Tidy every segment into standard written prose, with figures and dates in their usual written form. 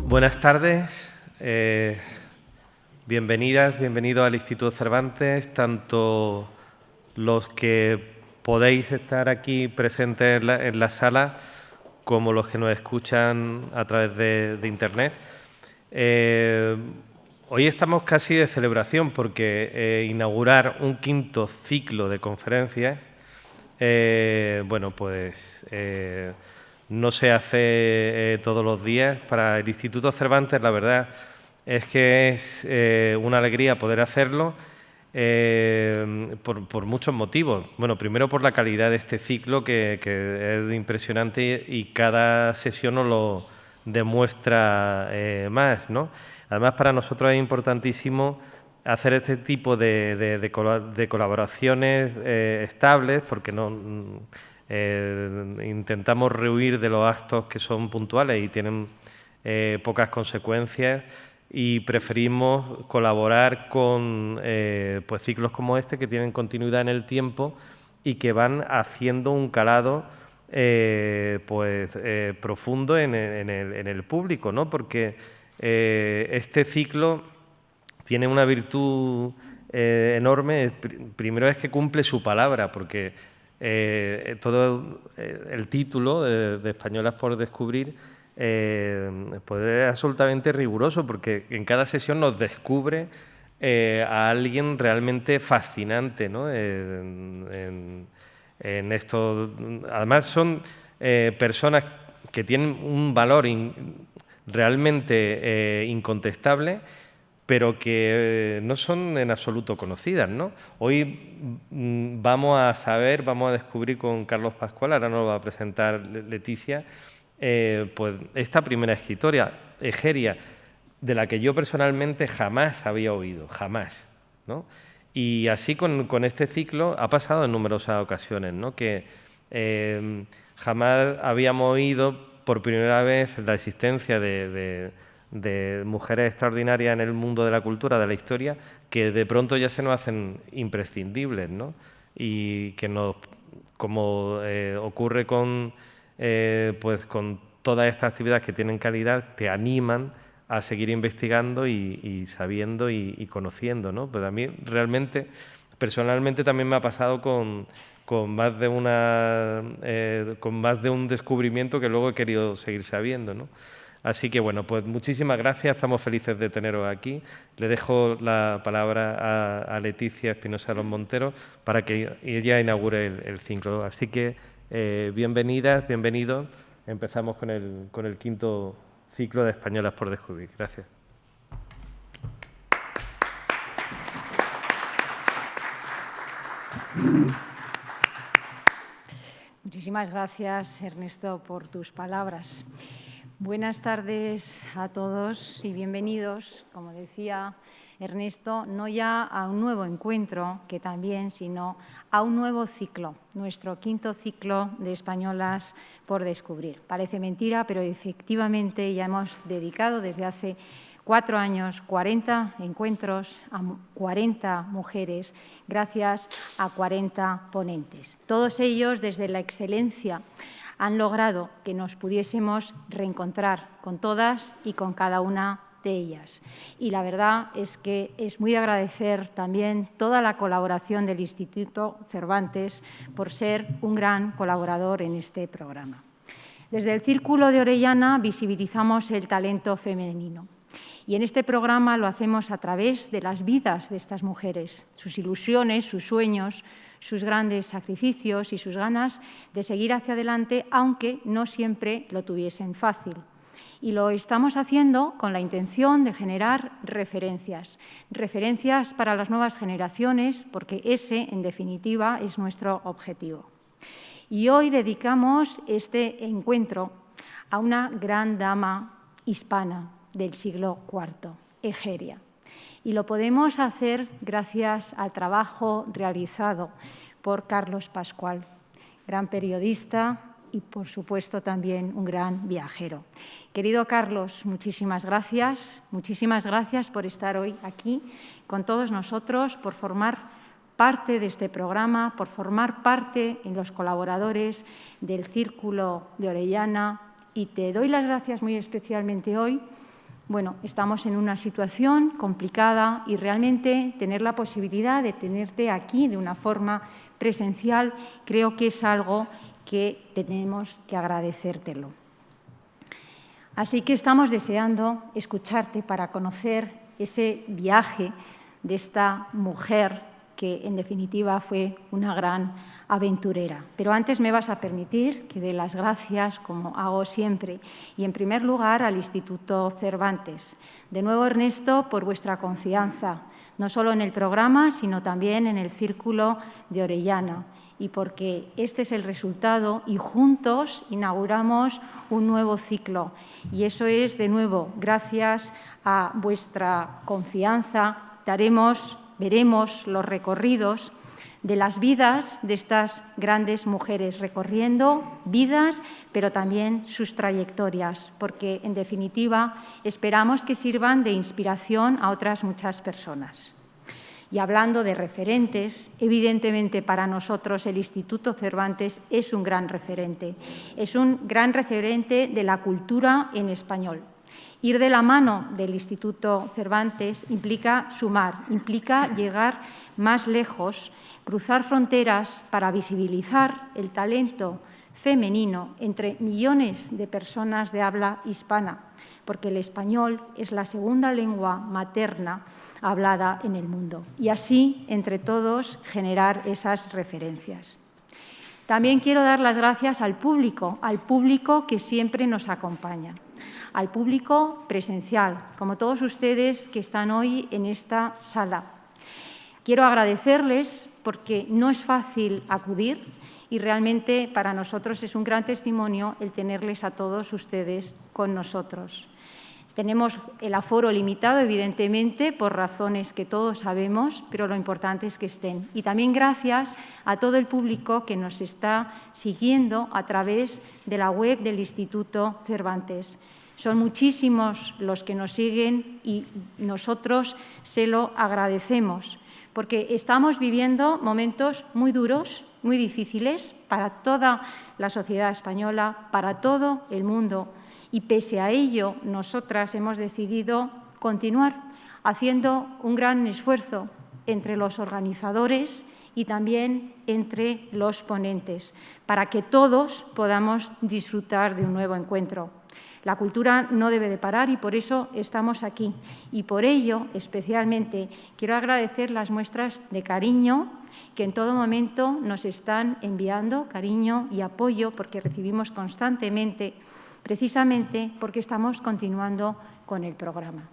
Buenas tardes, bienvenidas, bienvenidos al Instituto Cervantes, tanto los que podéis estar aquí presentes en la sala como los que nos escuchan a través de Internet. Hoy estamos casi de celebración porque inaugurar un quinto ciclo de conferencias, bueno, pues no se hace todos los días. Para el Instituto Cervantes, la verdad es que es una alegría poder hacerlo por muchos motivos. Bueno, primero por la calidad de este ciclo, que es impresionante y cada sesión nos lo demuestra más, ¿no? Además, para nosotros es importantísimo hacer este tipo de colaboraciones estables, porque no intentamos rehuir de los actos que son puntuales y tienen pocas consecuencias, y preferimos colaborar con pues ciclos como este, que tienen continuidad en el tiempo y que van haciendo un calado profundo en el público, ¿no? Porque este ciclo tiene una virtud enorme. Primero es que cumple su palabra, porque todo el título de Españolas por descubrir pues es absolutamente riguroso, porque en cada sesión nos descubre a alguien realmente fascinante, ¿no? En esto, además, son personas que tienen un valor realmente incontestable, pero que no son en absoluto conocidas, ¿no? Hoy vamos a descubrir con Carlos Pascual, ahora nos lo va a presentar Leticia, pues esta primera escritora, Egeria, de la que yo personalmente jamás había oído, jamás, ¿no? Y así con este ciclo ha pasado en numerosas ocasiones, ¿no? Que jamás habíamos oído por primera vez la existencia de mujeres extraordinarias en el mundo de la cultura, de la historia, que de pronto ya se nos hacen imprescindibles, ¿no? Y que nos, como ocurre con todas estas actividades que tienen calidad, te animan a seguir investigando y sabiendo y conociendo, ¿no? Pues a mí realmente, personalmente, también me ha pasado con más de un descubrimiento que luego he querido seguir sabiendo, ¿no? Así que, bueno, pues muchísimas gracias, estamos felices de teneros aquí. Le dejo la palabra a Leticia Espinosa Los Monteros para que ella inaugure el ciclo. Así que, bienvenidas, bienvenidos. Empezamos con el quinto ciclo de Españolas por descubrir. Gracias. Muchísimas gracias, Ernesto, por tus palabras. Buenas tardes a todos y bienvenidos, como decía Ernesto, no ya a un nuevo encuentro, que también, sino a un nuevo ciclo, nuestro quinto ciclo de Españolas por descubrir. Parece mentira, pero efectivamente ya hemos dedicado desde hace 4 años 40 encuentros a 40 mujeres, gracias a 40 ponentes. Todos ellos, desde la excelencia, han logrado que nos pudiésemos reencontrar con todas y con cada una de ellas. Y la verdad es que es muy de agradecer también toda la colaboración del Instituto Cervantes por ser un gran colaborador en este programa. Desde el Círculo de Orellana visibilizamos el talento femenino. Y en este programa lo hacemos a través de las vidas de estas mujeres, sus ilusiones, sus sueños, sus grandes sacrificios y sus ganas de seguir hacia adelante, aunque no siempre lo tuviesen fácil. Y lo estamos haciendo con la intención de generar referencias para las nuevas generaciones, porque ese, en definitiva, es nuestro objetivo. Y hoy dedicamos este encuentro a una gran dama hispana del siglo IV, Egeria. Y lo podemos hacer gracias al trabajo realizado por Carlos Pascual, gran periodista y, por supuesto, también un gran viajero. Querido Carlos, muchísimas gracias por estar hoy aquí con todos nosotros, por formar parte de este programa, por formar parte en los colaboradores del Círculo de Orellana, y te doy las gracias muy especialmente hoy. Bueno, estamos en una situación complicada y realmente tener la posibilidad de tenerte aquí de una forma presencial creo que es algo que tenemos que agradecértelo. Así que estamos deseando escucharte para conocer ese viaje de esta mujer que, en definitiva, fue una gran aventurera. Pero antes me vas a permitir que dé las gracias, como hago siempre, y en primer lugar al Instituto Cervantes. De nuevo, Ernesto, por vuestra confianza, no solo en el programa, sino también en el Círculo de Orellana, y porque este es el resultado y juntos inauguramos un nuevo ciclo. Y eso es, de nuevo, gracias a vuestra confianza, veremos los recorridos de las vidas de estas grandes mujeres, recorriendo vidas, pero también sus trayectorias, porque, en definitiva, esperamos que sirvan de inspiración a otras muchas personas. Y hablando de referentes, evidentemente para nosotros el Instituto Cervantes es un gran referente. Es un gran referente de la cultura en español. Ir de la mano del Instituto Cervantes implica sumar, implica llegar más lejos, cruzar fronteras para visibilizar el talento femenino entre millones de personas de habla hispana, porque el español es la segunda lengua materna hablada en el mundo. Y así, entre todos, generar esas referencias. También quiero dar las gracias al público que siempre nos acompaña, al público presencial, como todos ustedes que están hoy en esta sala. Quiero agradecerles porque no es fácil acudir y realmente para nosotros es un gran testimonio el tenerles a todos ustedes con nosotros. Tenemos el aforo limitado, evidentemente, por razones que todos sabemos, pero lo importante es que estén. Y también gracias a todo el público que nos está siguiendo a través de la web del Instituto Cervantes. Son muchísimos los que nos siguen y nosotros se lo agradecemos, porque estamos viviendo momentos muy duros, muy difíciles para toda la sociedad española, para todo el mundo. Y pese a ello, nosotras hemos decidido continuar haciendo un gran esfuerzo entre los organizadores y también entre los ponentes, para que todos podamos disfrutar de un nuevo encuentro. La cultura no debe de parar y por eso estamos aquí. Y por ello, especialmente, quiero agradecer las muestras de cariño que en todo momento nos están enviando, cariño y apoyo, porque recibimos constantemente, precisamente porque estamos continuando con el programa.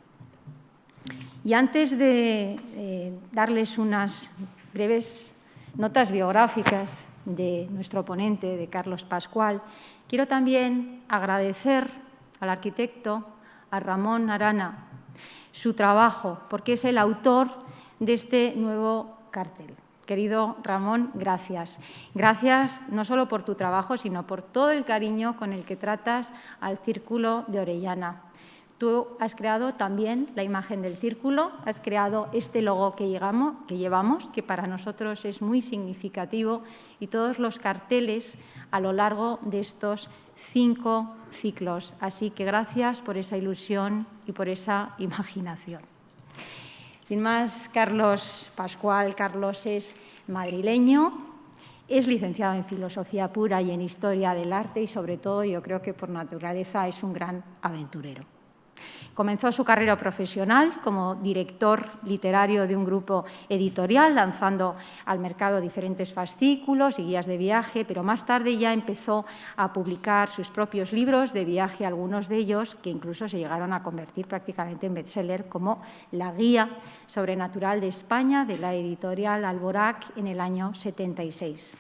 Y antes de darles unas breves notas biográficas de nuestro ponente, de Carlos Pascual, quiero también agradecer al arquitecto, a Ramón Arana, su trabajo, porque es el autor de este nuevo cartel. Querido Ramón, gracias. Gracias no solo por tu trabajo, sino por todo el cariño con el que tratas al Círculo de Orellana. Tú has creado también la imagen del círculo, has creado este logo que llevamos, que para nosotros es muy significativo, y todos los carteles a lo largo de estos 5 ciclos. Así que gracias por esa ilusión y por esa imaginación. Sin más, Carlos Pascual. Carlos es madrileño, es licenciado en Filosofía Pura y en Historia del Arte y, sobre todo, yo creo que por naturaleza es un gran aventurero. Comenzó su carrera profesional como director literario de un grupo editorial, lanzando al mercado diferentes fascículos y guías de viaje, pero más tarde ya empezó a publicar sus propios libros de viaje, algunos de ellos que incluso se llegaron a convertir prácticamente en bestseller, como La Guía Sobrenatural de España, de la editorial Alborac, en el año 76.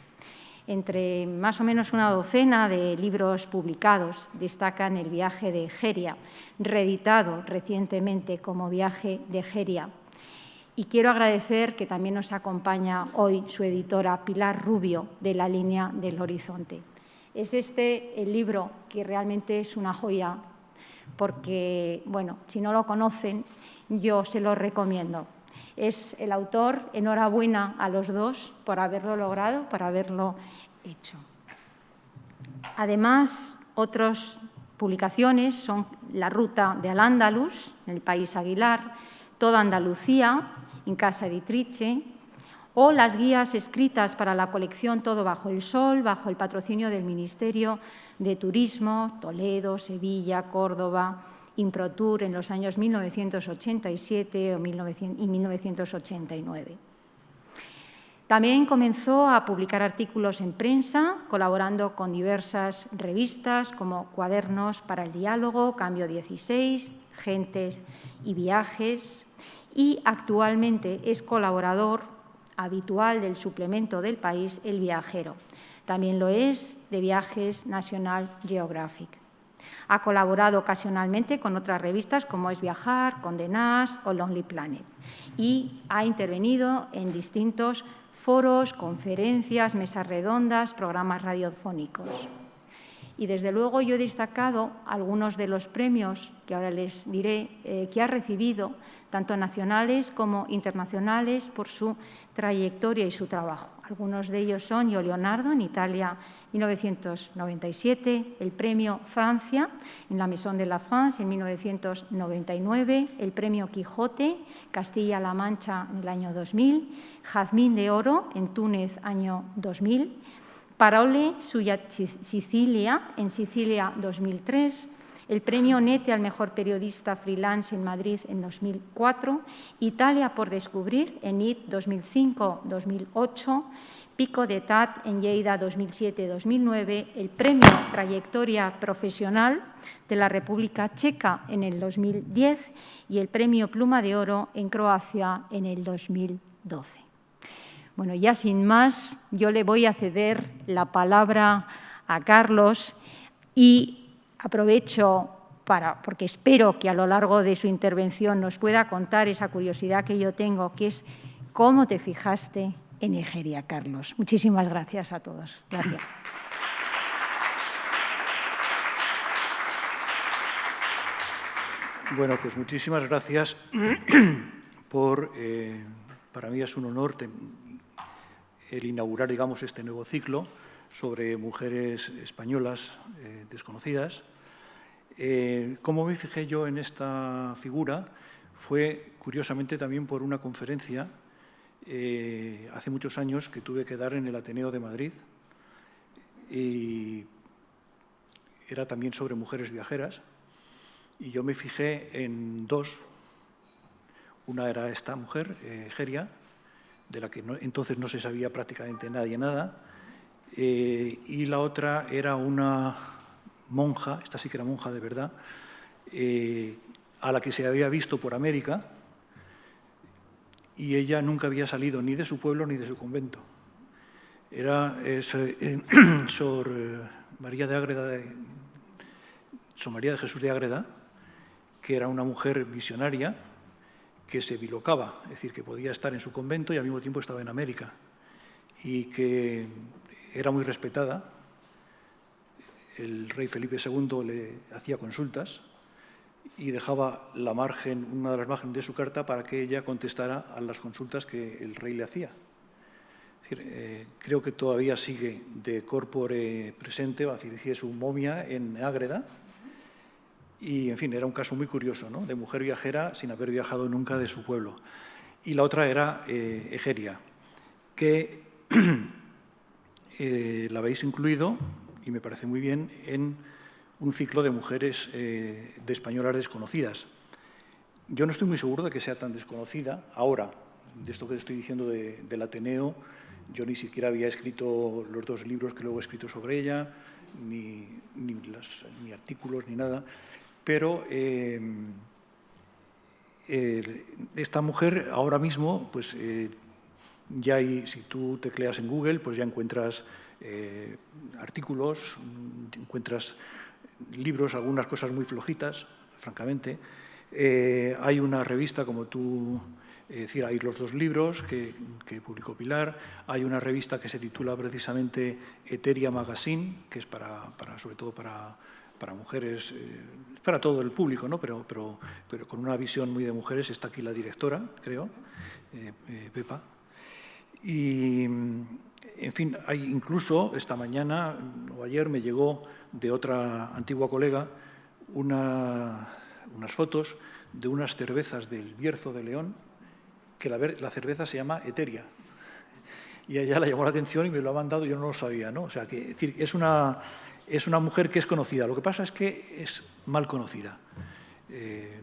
Entre más o menos una docena de libros publicados destacan El viaje de Egeria, reeditado recientemente como Viaje de Egeria. Y quiero agradecer que también nos acompaña hoy su editora Pilar Rubio, de La Línea del Horizonte. Es este el libro que realmente es una joya, porque, bueno, si no lo conocen, yo se lo recomiendo. es el autor. Enhorabuena a los dos por haberlo logrado, por haberlo hecho. Además, otras publicaciones son La ruta de Al-Ándalus, en el País Aguilar, Toda Andalucía, en Casa Editrice, o las guías escritas para la colección Todo bajo el sol, bajo el patrocinio del Ministerio de Turismo, Toledo, Sevilla, Córdoba, Improtur en los años 1987 y 1989. También comenzó a publicar artículos en prensa, colaborando con diversas revistas como Cuadernos para el Diálogo, Cambio 16, Gentes y Viajes, y actualmente es colaborador habitual del suplemento del País El Viajero. También lo es de Viajes National Geographic. Ha colaborado ocasionalmente con otras revistas como Es Viajar, Condé Nast o Lonely Planet y ha intervenido en distintos foros, conferencias, mesas redondas, programas radiofónicos. Y, desde luego, yo he destacado algunos de los premios que ahora les diré que ha recibido, tanto nacionales como internacionales, por su trayectoria y su trabajo. Algunos de ellos son Yo Leonardo, en Italia, 1997, el Premio Francia, en la Maison de la France, en 1999, el Premio Quijote, Castilla-La Mancha, en el año 2000, Jazmín de Oro, en Túnez, año 2000, Parole sulla Sicilia, en Sicilia 2003, el Premio Nete al Mejor Periodista Freelance en Madrid en 2004, Italia por Descubrir en IT 2005-2008, Pico de Tat en Lleida 2007-2009, el Premio Trayectoria Profesional de la República Checa en el 2010 y el Premio Pluma de Oro en Croacia en el 2012. Bueno, ya sin más, yo le voy a ceder la palabra a Carlos y aprovecho porque espero que a lo largo de su intervención nos pueda contar esa curiosidad que yo tengo, que es cómo te fijaste en Egeria, Carlos. Muchísimas gracias a todos. Gracias. Bueno, pues muchísimas gracias para mí es un honor el inaugurar, digamos, este nuevo ciclo sobre mujeres españolas desconocidas. Cómo me fijé yo en esta figura fue, curiosamente, también por una conferencia hace muchos años que tuve que dar en el Ateneo de Madrid. Y era también sobre mujeres viajeras. Y yo me fijé en dos. Una era esta mujer, Egeria, de la que entonces no se sabía prácticamente nada. Y la otra era una monja, esta sí que era monja de verdad, a la que se había visto por América, y ella nunca había salido ni de su pueblo ni de su convento. Era Sor María de Jesús de Ágreda, que era una mujer visionaria que se bilocaba, es decir, que podía estar en su convento y al mismo tiempo estaba en América, y que era muy respetada. El rey Felipe II le hacía consultas y dejaba una de las márgenes de su carta para que ella contestara a las consultas que el rey le hacía. Es decir, creo que todavía sigue de corpore presente, va a decir, sigue su momia en Ágreda. Y, en fin, era un caso muy curioso, ¿no?, de mujer viajera sin haber viajado nunca de su pueblo. Y la otra era Egeria, que la habéis incluido, y me parece muy bien, en un ciclo de mujeres de españolas desconocidas. Yo no estoy muy seguro de que sea tan desconocida ahora. De esto que estoy diciendo del Ateneo, yo ni siquiera había escrito los 2 libros que luego he escrito sobre ella, ni artículos, ni nada. Pero esta mujer ahora mismo, pues ya hay, si tú tecleas en Google, pues ya encuentras artículos, encuentras libros, algunas cosas muy flojitas, francamente. Hay una revista, como tú, es decir, hay los 2 libros que publicó Pilar. Hay una revista que se titula precisamente Eteria Magazine, que es sobre todo para para mujeres, para todo el público, ¿no? pero con una visión muy de mujeres. Está aquí la directora, creo, Pepa. Y, en fin, hay incluso esta mañana o ayer me llegó de otra antigua colega unas fotos de unas cervezas del Bierzo de León, que la cerveza se llama Eteria. Y a ella le llamó la atención y me lo ha mandado, yo no lo sabía, ¿no? O sea, que, es decir, es una mujer que es conocida. Lo que pasa es que es mal conocida,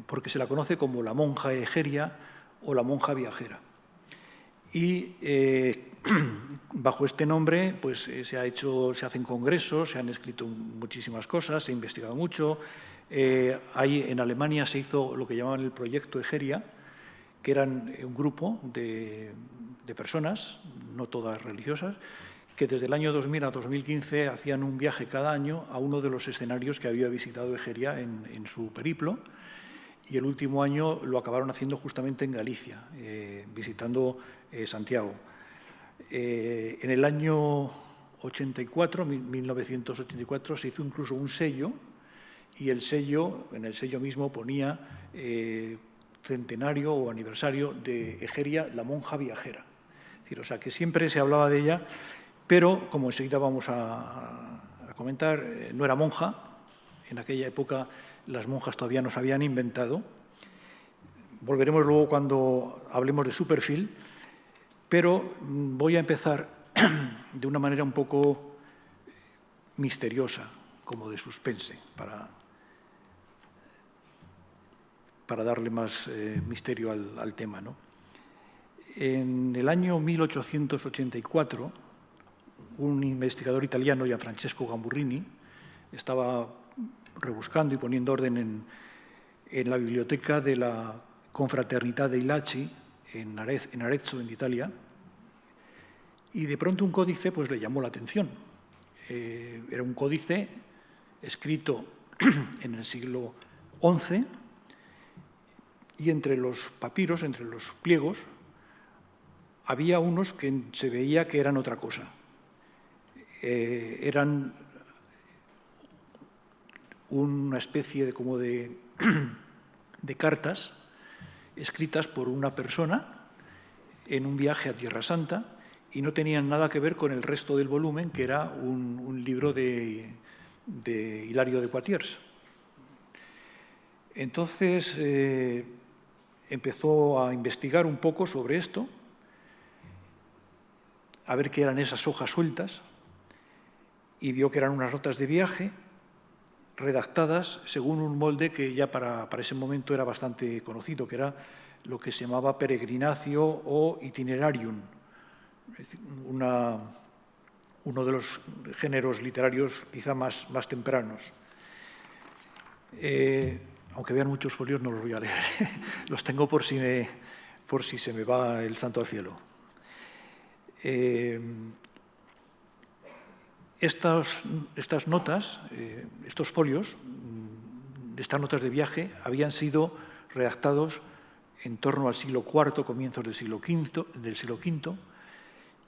porque se la conoce como la monja Egeria o la monja viajera. Y bajo este nombre pues, se hacen congresos, se han escrito muchísimas cosas, se ha investigado mucho. En Alemania se hizo lo que llamaban el proyecto Egeria, que eran un grupo de personas, no todas religiosas, que desde el año 2000 a 2015 hacían un viaje cada año a uno de los escenarios que había visitado Egeria en su periplo, y el último año lo acabaron haciendo justamente en Galicia, visitando Santiago. En el año 1984, se hizo incluso un sello, y en el sello mismo ponía centenario o aniversario de Egeria, la monja viajera. Es decir, o sea, que siempre se hablaba de ella, pero, como enseguida vamos a comentar, no era monja. En aquella época las monjas todavía no se habían inventado. Volveremos luego cuando hablemos de su perfil, pero voy a empezar de una manera un poco misteriosa, como de suspense, para darle más misterio al tema, ¿no? En el año 1884, un investigador italiano, Gianfrancesco Gamurrini, estaba rebuscando y poniendo orden en la biblioteca de la Confraternidad dei Laci, en Arezzo, en Italia, y de pronto un códice pues, le llamó la atención. Era un códice escrito en el siglo XI, y entre los papiros, entre los pliegos, había unos que se veía que eran otra cosa. Eran una especie de cartas escritas por una persona en un viaje a Tierra Santa, y no tenían nada que ver con el resto del volumen, que era un libro de Hilario de Poitiers. Entonces empezó a investigar un poco sobre esto, a ver qué eran esas hojas sueltas, y vio que eran unas notas de viaje redactadas según un molde que ya para ese momento era bastante conocido, que era lo que se llamaba peregrinatio o itinerarium, es decir, uno de los géneros literarios quizá más tempranos. Aunque vean muchos folios, no los voy a leer. Los tengo por si se me va el santo al cielo. Estas notas, estos folios, estas notas de viaje, habían sido redactados en torno al siglo IV, comienzos del siglo V,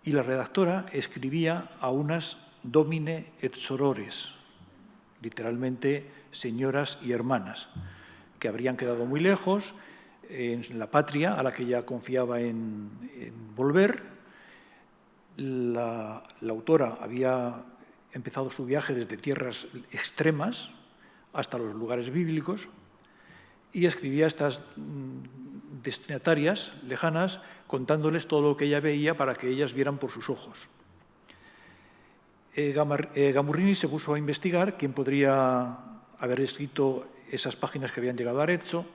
y la redactora escribía a unas domine et sorores, literalmente señoras y hermanas, que habrían quedado muy lejos en la patria a la que ella confiaba en volver. La autora había empezado su viaje desde tierras extremas hasta los lugares bíblicos, y escribía a estas destinatarias lejanas contándoles todo lo que ella veía para que ellas vieran por sus ojos. Gamurrini se puso a investigar quién podría haber escrito esas páginas que habían llegado a Arezzo.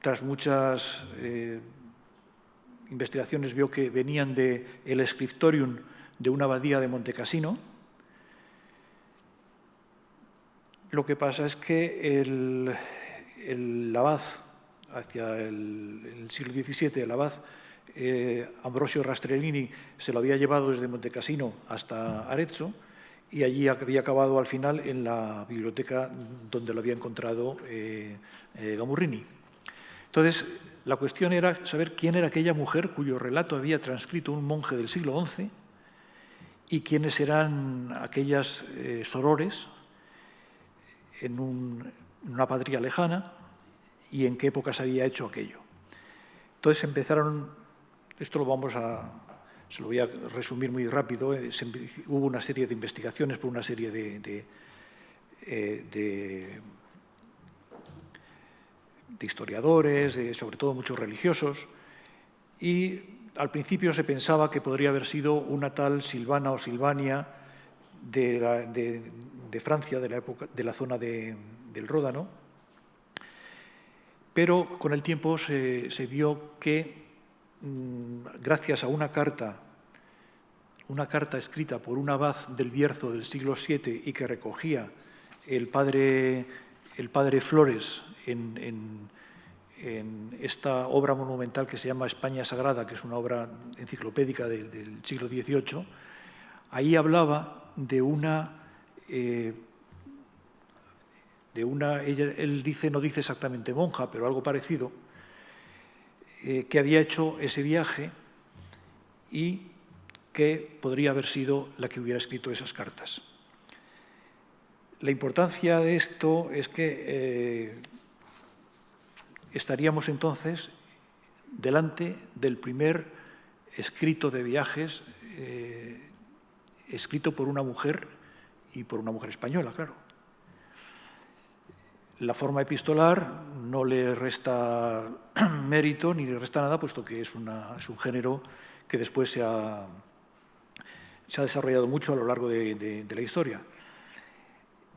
Tras muchas investigaciones vio que venían del scriptorium de una abadía de Montecassino. Lo que pasa es que el abad, hacia el siglo XVII, el abad Ambrosio Rastrellini se lo había llevado desde Montecassino hasta Arezzo, y allí había acabado al final en la biblioteca donde lo había encontrado Gamurrini. Entonces, la cuestión era saber quién era aquella mujer cuyo relato había transcrito un monje del siglo XI y quiénes eran aquellas sorores en una patria lejana y en qué época se había hecho aquello. Entonces empezaron, esto se lo voy a resumir muy rápido, hubo una serie de investigaciones por una serie de historiadores, sobre todo muchos religiosos, y al principio se pensaba que podría haber sido una tal Silvana o Silvania de Francia, de la zona del Ródano, pero con el tiempo se vio que, gracias a una carta escrita por un abad del Bierzo del siglo VII y que recogía el padre Flores en esta obra monumental que se llama España Sagrada, que es una obra enciclopédica del siglo XVIII, ahí hablaba él no dice exactamente monja, pero algo parecido, que había hecho ese viaje y que podría haber sido la que hubiera escrito esas cartas. La importancia de esto es que estaríamos entonces delante del primer escrito de viajes escrito por una mujer y por una mujer española, claro. La forma epistolar no le resta mérito ni le resta nada, puesto que es un género que después se ha desarrollado mucho a lo largo de la historia.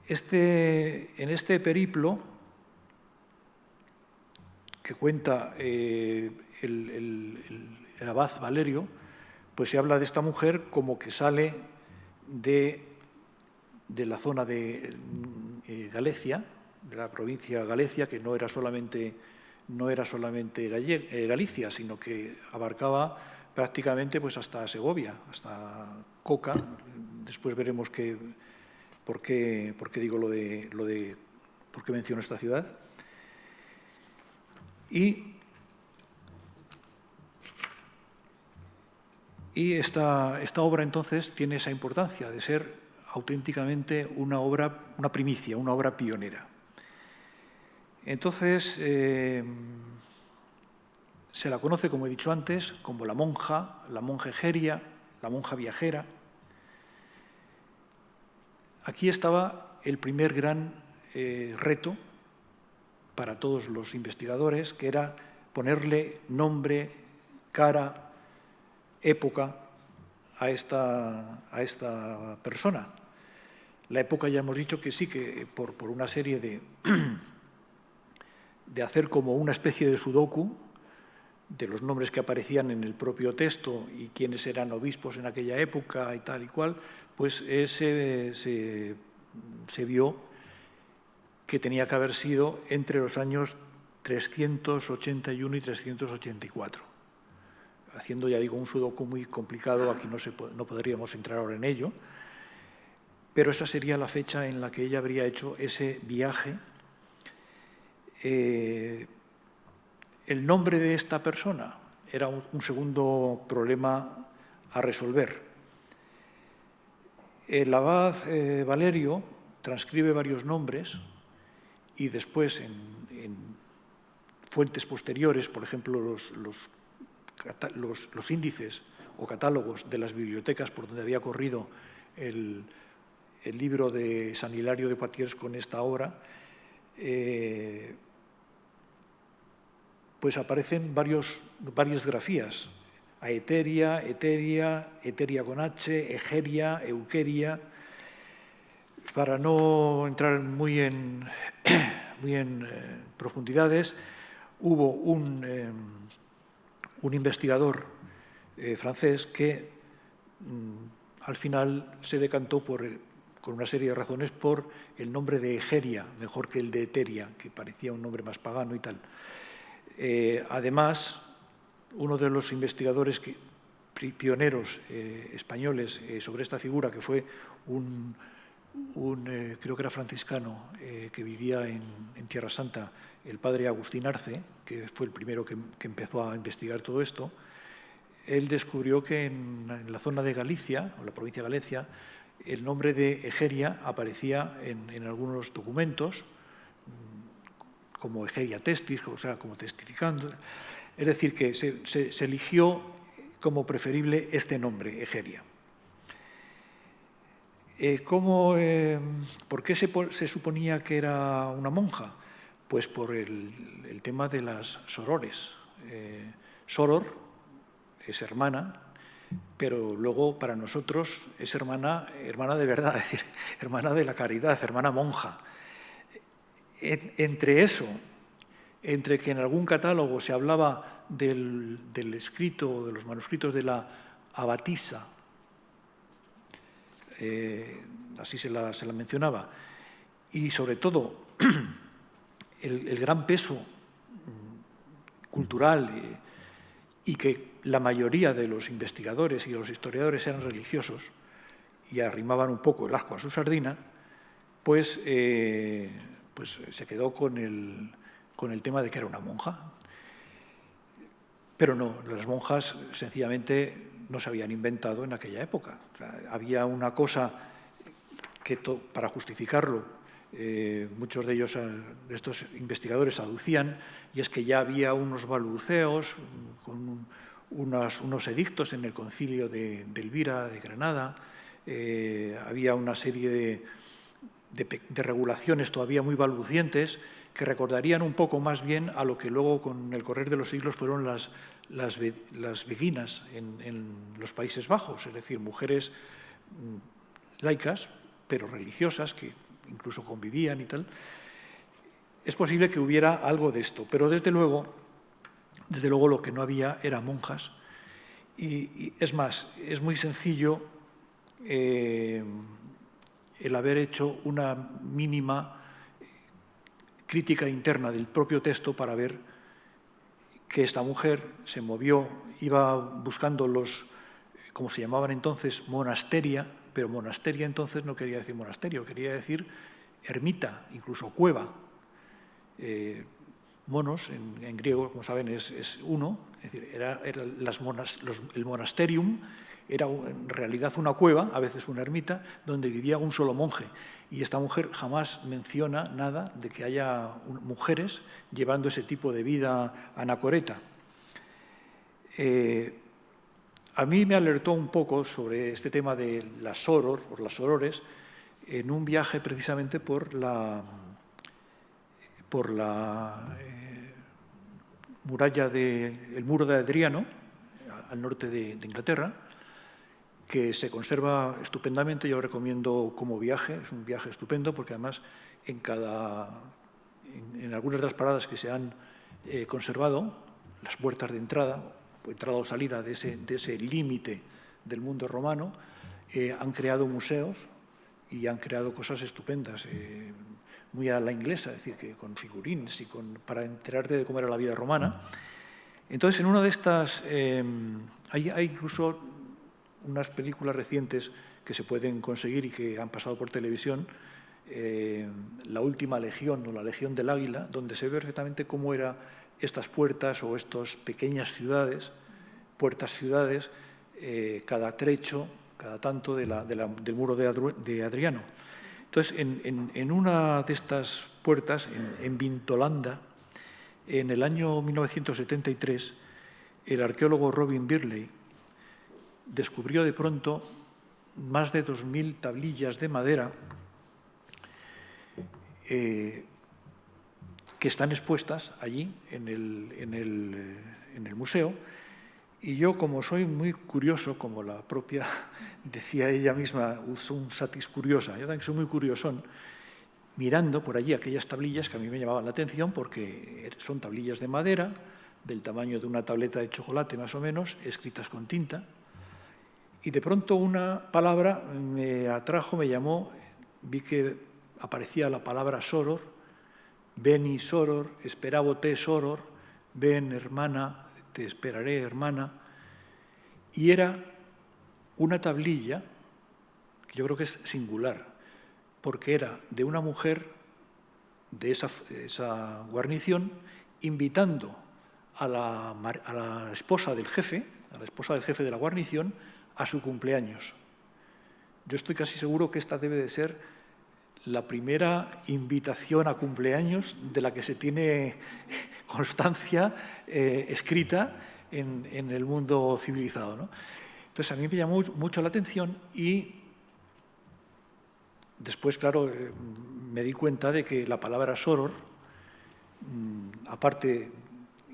En este periplo que cuenta el abad Valerio, pues se habla de esta mujer como que sale de la zona de Galicia, de la provincia de Galicia, que no era solamente Galicia, sino que abarcaba prácticamente pues hasta Segovia, hasta Coca. Después veremos por qué digo por qué menciono esta ciudad. Y esta obra entonces tiene esa importancia de ser auténticamente una primicia, una obra pionera. Entonces, se la conoce, como he dicho antes, como la monja egeria, la monja viajera. Aquí estaba el primer gran reto para todos los investigadores, que era ponerle nombre, cara, época a esta persona. La época ya hemos dicho que sí, que por una serie de hacer como una especie de sudoku de los nombres que aparecían en el propio texto y quiénes eran obispos en aquella época y tal y cual, pues se vio que tenía que haber sido entre los años 381 y 384. Haciendo, ya digo, un sudoku muy complicado, aquí no podríamos entrar ahora en ello, pero esa sería la fecha en la que ella habría hecho ese viaje. El nombre de esta persona era un segundo problema a resolver. El abad Valerio transcribe varios nombres y después en fuentes posteriores, por ejemplo, los índices o catálogos de las bibliotecas por donde había corrido el libro de San Hilario de Poitiers con esta obra, pues aparecen varias grafías: Aeteria, Eteria con H, Egeria, Euqueria. Para no entrar muy en profundidades, hubo un investigador francés que al final se decantó con una serie de razones por el nombre de Egeria, mejor que el de Eteria, que parecía un nombre más pagano y tal. Además, uno de los investigadores pioneros españoles sobre esta figura, que fue creo que era franciscano, que vivía en Tierra Santa, el padre Agustín Arce, que fue el primero que empezó a investigar todo esto, él descubrió que en la zona de Galicia, o la provincia de Galicia, el nombre de Egeria aparecía en algunos documentos, como Egeria testis, o sea, como testificando. Es decir, que se eligió como preferible este nombre, Egeria. ¿Por qué se suponía que era una monja? Pues por el tema de las sorores. Soror es hermana, pero luego para nosotros es hermana de verdad, es decir, hermana de la caridad, hermana monja. Entre eso, entre que en algún catálogo se hablaba del escrito, de los manuscritos de la abatisa, así se la mencionaba, y sobre todo el gran peso cultural y que la mayoría de los investigadores y de los historiadores eran religiosos y arrimaban un poco el ascua a su sardina, pues se quedó con el tema de que era una monja. Pero no, las monjas sencillamente no se habían inventado en aquella época. O sea, había una cosa que para justificarlo, muchos de ellos, de estos investigadores, aducían, y es que ya había unos balbuceos con unos edictos en el concilio de Elvira de Granada, había una serie de regulaciones todavía muy balbucientes que recordarían un poco más bien a lo que luego con el correr de los siglos fueron las beguinas en los Países Bajos, es decir, mujeres laicas, pero religiosas, que incluso convivían y tal. Es posible que hubiera algo de esto, pero desde luego lo que no había eran monjas. Y es más, es muy sencillo el haber hecho una mínima crítica interna del propio texto para ver que esta mujer se movió, iba buscando como se llamaban entonces, monasteria, pero monasteria entonces no quería decir monasterio, quería decir ermita, incluso cueva. Monos, en griego, como saben, es uno, es decir, el monasterium era en realidad una cueva, a veces una ermita, donde vivía un solo monje. Y esta mujer jamás menciona nada de que haya mujeres llevando ese tipo de vida anacoreta. A mí me alertó un poco sobre este tema de las soror, o las sorores, en un viaje precisamente por la muralla el muro de Adriano, al norte de Inglaterra, que se conserva estupendamente. Yo recomiendo como viaje, es un viaje estupendo porque además en algunas de las paradas que se han conservado, las puertas de entrada o salida de ese límite del mundo romano, han creado museos y han creado cosas estupendas, muy a la inglesa, es decir, que con figurines y para enterarte de cómo era la vida romana. Entonces, en una de estas, hay incluso unas películas recientes que se pueden conseguir y que han pasado por televisión, La Última Legión o La Legión del Águila, donde se ve perfectamente cómo eran estas puertas o estas pequeñas ciudades, puertas-ciudades, cada trecho, cada tanto del muro de Adriano. Entonces, en una de estas puertas, en Vintolanda, en el año 1973, el arqueólogo Robin Birley descubrió de pronto más de 2000 tablillas de madera que están expuestas allí en el museo. Y yo, como soy muy curioso, como la propia decía ella misma, un satis curiosa, yo también soy muy curiosón, mirando por allí aquellas tablillas que a mí me llamaban la atención porque son tablillas de madera, del tamaño de una tableta de chocolate más o menos, escritas con tinta. Y de pronto una palabra me atrajo, me llamó, vi que aparecía la palabra soror, veni soror, esperabo te soror, ven hermana, te esperaré hermana, y era una tablilla que yo creo que es singular, porque era de una mujer de esa guarnición invitando a la esposa del jefe, a la esposa del jefe de la guarnición, a su cumpleaños. Yo estoy casi seguro que esta debe de ser la primera invitación a cumpleaños de la que se tiene constancia escrita en el mundo civilizado, ¿no? Entonces, a mí me llamó mucho la atención y después, claro, me di cuenta de que la palabra soror, aparte,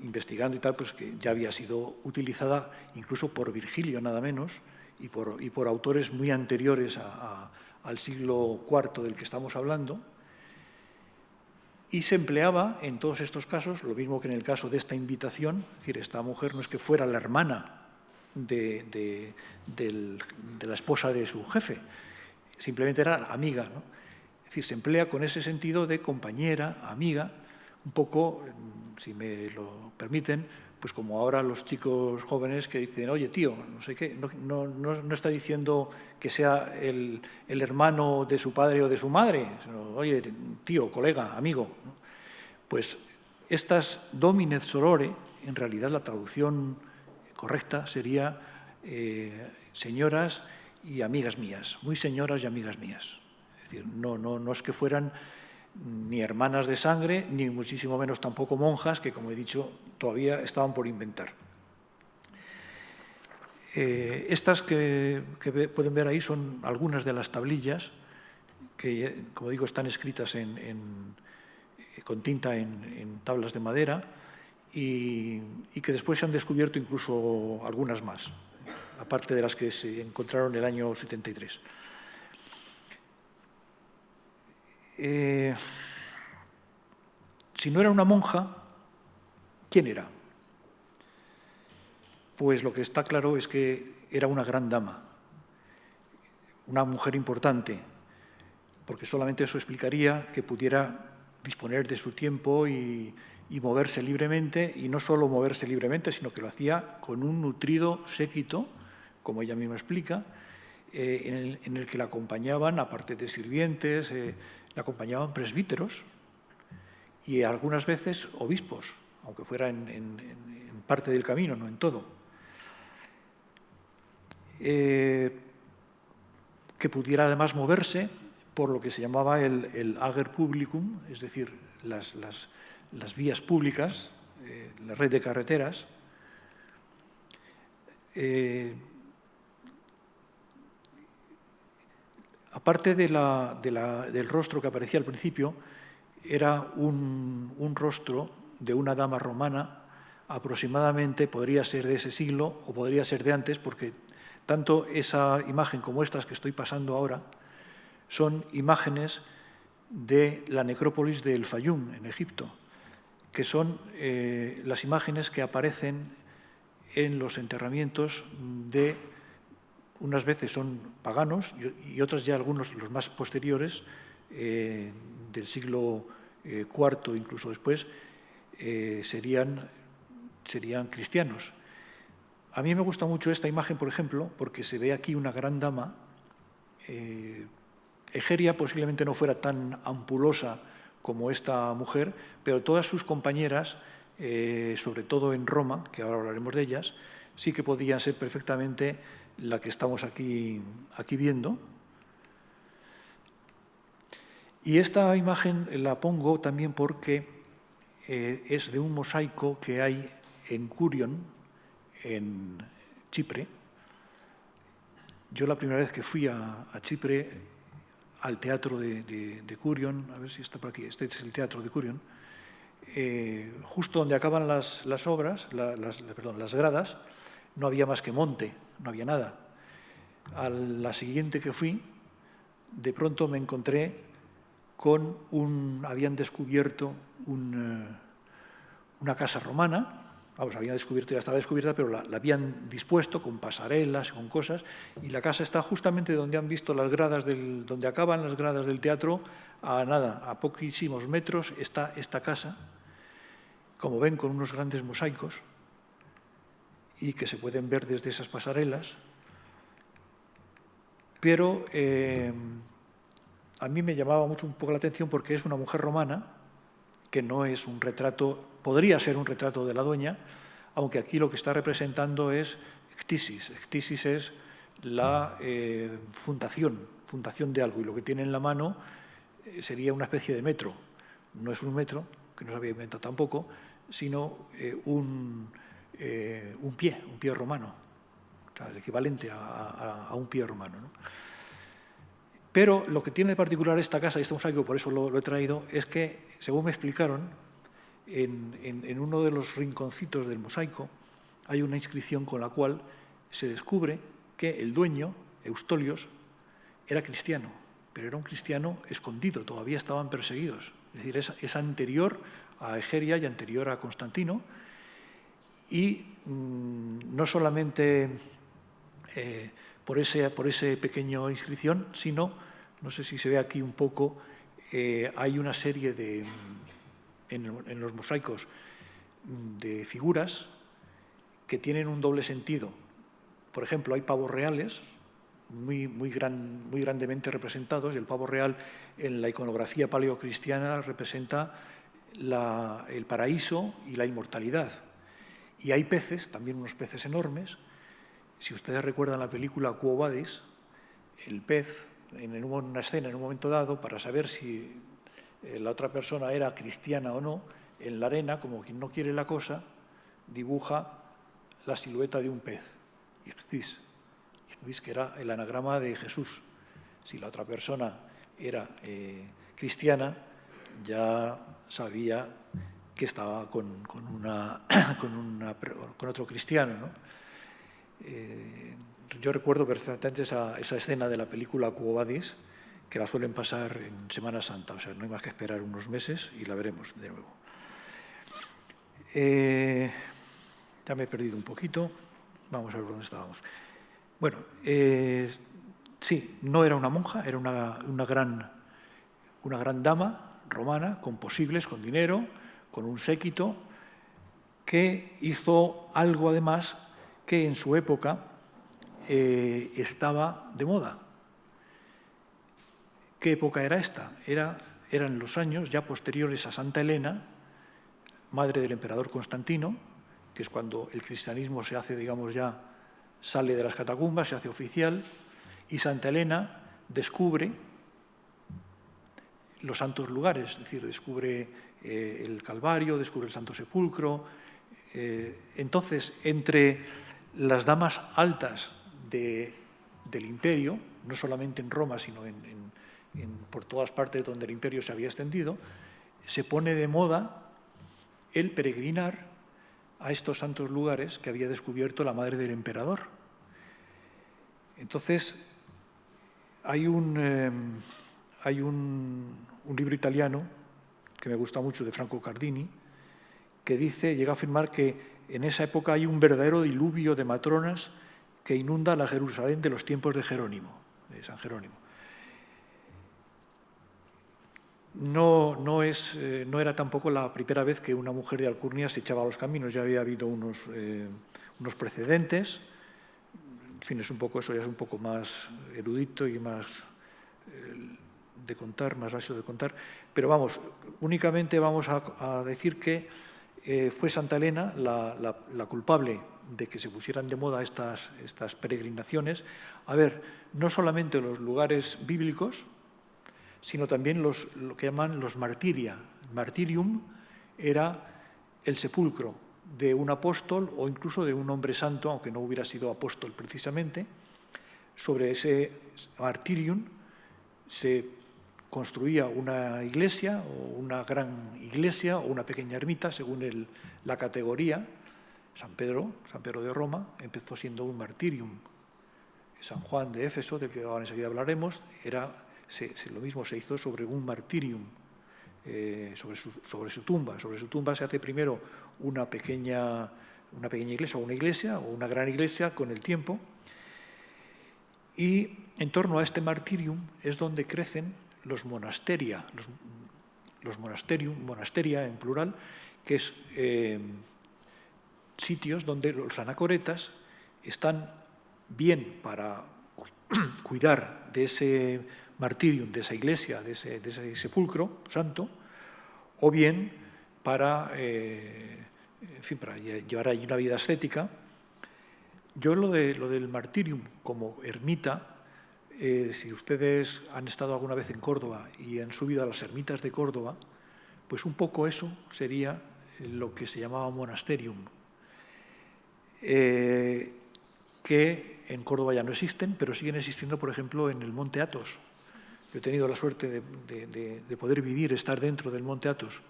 investigando y tal, pues que ya había sido utilizada incluso por Virgilio, nada menos, y por autores muy anteriores al siglo IV del que estamos hablando, y se empleaba en todos estos casos, lo mismo que en el caso de esta invitación, es decir, esta mujer no es que fuera la hermana de la esposa de su jefe, simplemente era amiga, ¿no? Es decir, se emplea con ese sentido de compañera, amiga, un poco, si me lo permiten, pues como ahora los chicos jóvenes que dicen, oye, tío, no sé qué, no está diciendo que sea el hermano de su padre o de su madre, sino, oye, tío, colega, amigo, ¿no? Pues estas domine sorore, en realidad la traducción correcta sería señoras y amigas mías, muy señoras y amigas mías. Es decir, no es que fueran ni hermanas de sangre, ni muchísimo menos tampoco monjas, que, como he dicho, todavía estaban por inventar. Estas que pueden ver ahí son algunas de las tablillas que, como digo, están escritas con tinta en tablas de madera y que después se han descubierto incluso algunas más, aparte de las que se encontraron en el año 73. Si no era una monja, ¿quién era? Pues lo que está claro es que era una gran dama, una mujer importante, porque solamente eso explicaría que pudiera disponer de su tiempo y moverse libremente, y no solo moverse libremente, sino que lo hacía con un nutrido séquito, como ella misma explica, en el que la acompañaban, aparte de sirvientes, la acompañaban presbíteros y algunas veces obispos, aunque fuera en parte del camino, no en todo. Que pudiera además moverse por lo que se llamaba el ager publicum, es decir, las vías públicas, la red de carreteras. Aparte del rostro que aparecía al principio, era un rostro de una dama romana, aproximadamente podría ser de ese siglo o podría ser de antes, porque tanto esa imagen como estas que estoy pasando ahora son imágenes de la necrópolis de El Fayum, en Egipto, que son las imágenes que aparecen en los enterramientos de, unas veces son paganos y otras ya algunos, los más posteriores, del siglo IV, incluso después, serían cristianos. A mí me gusta mucho esta imagen, por ejemplo, porque se ve aquí una gran dama. Egeria posiblemente no fuera tan ampulosa como esta mujer, pero todas sus compañeras, sobre todo en Roma, que ahora hablaremos de ellas, sí que podían ser perfectamente la que estamos aquí viendo. Y esta imagen la pongo también porque es de un mosaico que hay en Curion, en Chipre. Yo la primera vez que fui a Chipre, al teatro de Curion, a ver si está por aquí, este es el teatro de Curion, justo donde acaban las obras, las gradas, no había más que monte, no había nada. A la siguiente que fui, de pronto me encontré con habían descubierto una casa romana. Vamos, había descubierto, ya estaba descubierta, pero la habían dispuesto con pasarelas, con cosas, y la casa está justamente donde han visto las gradas donde acaban las gradas del teatro, a poquísimos metros está esta casa, como ven, con unos grandes mosaicos, y que se pueden ver desde esas pasarelas. Pero a mí me llamaba mucho un poco la atención porque es una mujer romana, que no es un retrato, podría ser un retrato de la dueña, aunque aquí lo que está representando es ectisis. Ectisis es la fundación de algo, y lo que tiene en la mano sería una especie de metro. No es un metro, que no se había inventado tampoco, sino un pie romano, o sea, el equivalente a un pie romano, ¿no? Pero lo que tiene de particular esta casa, y este mosaico, por eso lo he traído, es que, según me explicaron, en uno de los rinconcitos del mosaico hay una inscripción con la cual se descubre que el dueño, Eustolios, era cristiano, pero era un cristiano escondido, todavía estaban perseguidos. Es decir, es anterior a Egeria y anterior a Constantino, y no solamente por ese pequeño inscripción, sino, no sé si se ve aquí un poco, hay una serie en los mosaicos de figuras que tienen un doble sentido. Por ejemplo, hay pavos reales muy grandemente representados, y el pavo real en la iconografía paleocristiana representa el paraíso y la inmortalidad. Y hay peces, también unos peces enormes. Si ustedes recuerdan la película Quo Vadis, el pez, en una escena, en un momento dado, para saber si la otra persona era cristiana o no, en la arena, como quien no quiere la cosa, dibuja la silueta de un pez, Ichthys, que era el anagrama de Jesús. Si la otra persona era cristiana, ya sabía que estaba con otro cristiano, ¿no? Yo recuerdo perfectamente esa escena de la película Quo Vadis, que la suelen pasar en Semana Santa, o sea, no hay más que esperar unos meses y la veremos de nuevo. Ya me he perdido un poquito, vamos a ver dónde estábamos. Bueno, sí, no era una monja, era una gran dama romana, con posibles, con dinero, con un séquito, que hizo algo además que en su época estaba de moda. ¿Qué época era esta? Eran los años ya posteriores a Santa Elena, madre del emperador Constantino, que es cuando el cristianismo se hace, digamos, ya sale de las catacumbas, se hace oficial, y Santa Elena descubre los santos lugares, es decir, descubre el Calvario, descubre el Santo Sepulcro. Entonces, entre las damas altas del imperio, no solamente en Roma, sino por todas partes donde el imperio se había extendido, se pone de moda el peregrinar a estos santos lugares que había descubierto la madre del emperador. Entonces, hay un libro italiano que me gusta mucho, de Franco Cardini, que llega a afirmar que en esa época hay un verdadero diluvio de matronas que inunda la Jerusalén de los tiempos de San Jerónimo. No era tampoco la primera vez que una mujer de alcurnia se echaba a los caminos, ya había habido unos precedentes. En fin, eso ya es un poco más erudito y más de contar, más básico de contar. Pero vamos, únicamente vamos a decir que fue Santa Elena la culpable de que se pusieran de moda estas peregrinaciones. A ver, no solamente los lugares bíblicos, sino también lo que llaman los martiria. Martirium era el sepulcro de un apóstol o incluso de un hombre santo, aunque no hubiera sido apóstol precisamente. Sobre ese martirium se construía una iglesia, o una gran iglesia, o una pequeña ermita, según la categoría. San Pedro de Roma, empezó siendo un martirium. San Juan de Éfeso, del que ahora enseguida hablaremos, lo mismo se hizo sobre un martirium, sobre su tumba. Sobre su tumba se hace primero una pequeña iglesia, o una gran iglesia con el tiempo, y en torno a este martirium es donde crecen los monasteria, monasteria en plural, que es sitios donde los anacoretas están bien para cuidar de ese martirium, de esa iglesia, de ese sepulcro santo, o bien para llevar allí una vida ascética. Yo lo del martirium como ermita, si ustedes han estado alguna vez en Córdoba y han subido a las ermitas de Córdoba, pues un poco eso sería lo que se llamaba monasterium, que en Córdoba ya no existen, pero siguen existiendo, por ejemplo, en el Monte Athos. Yo he tenido la suerte de poder vivir, estar dentro del Monte Athos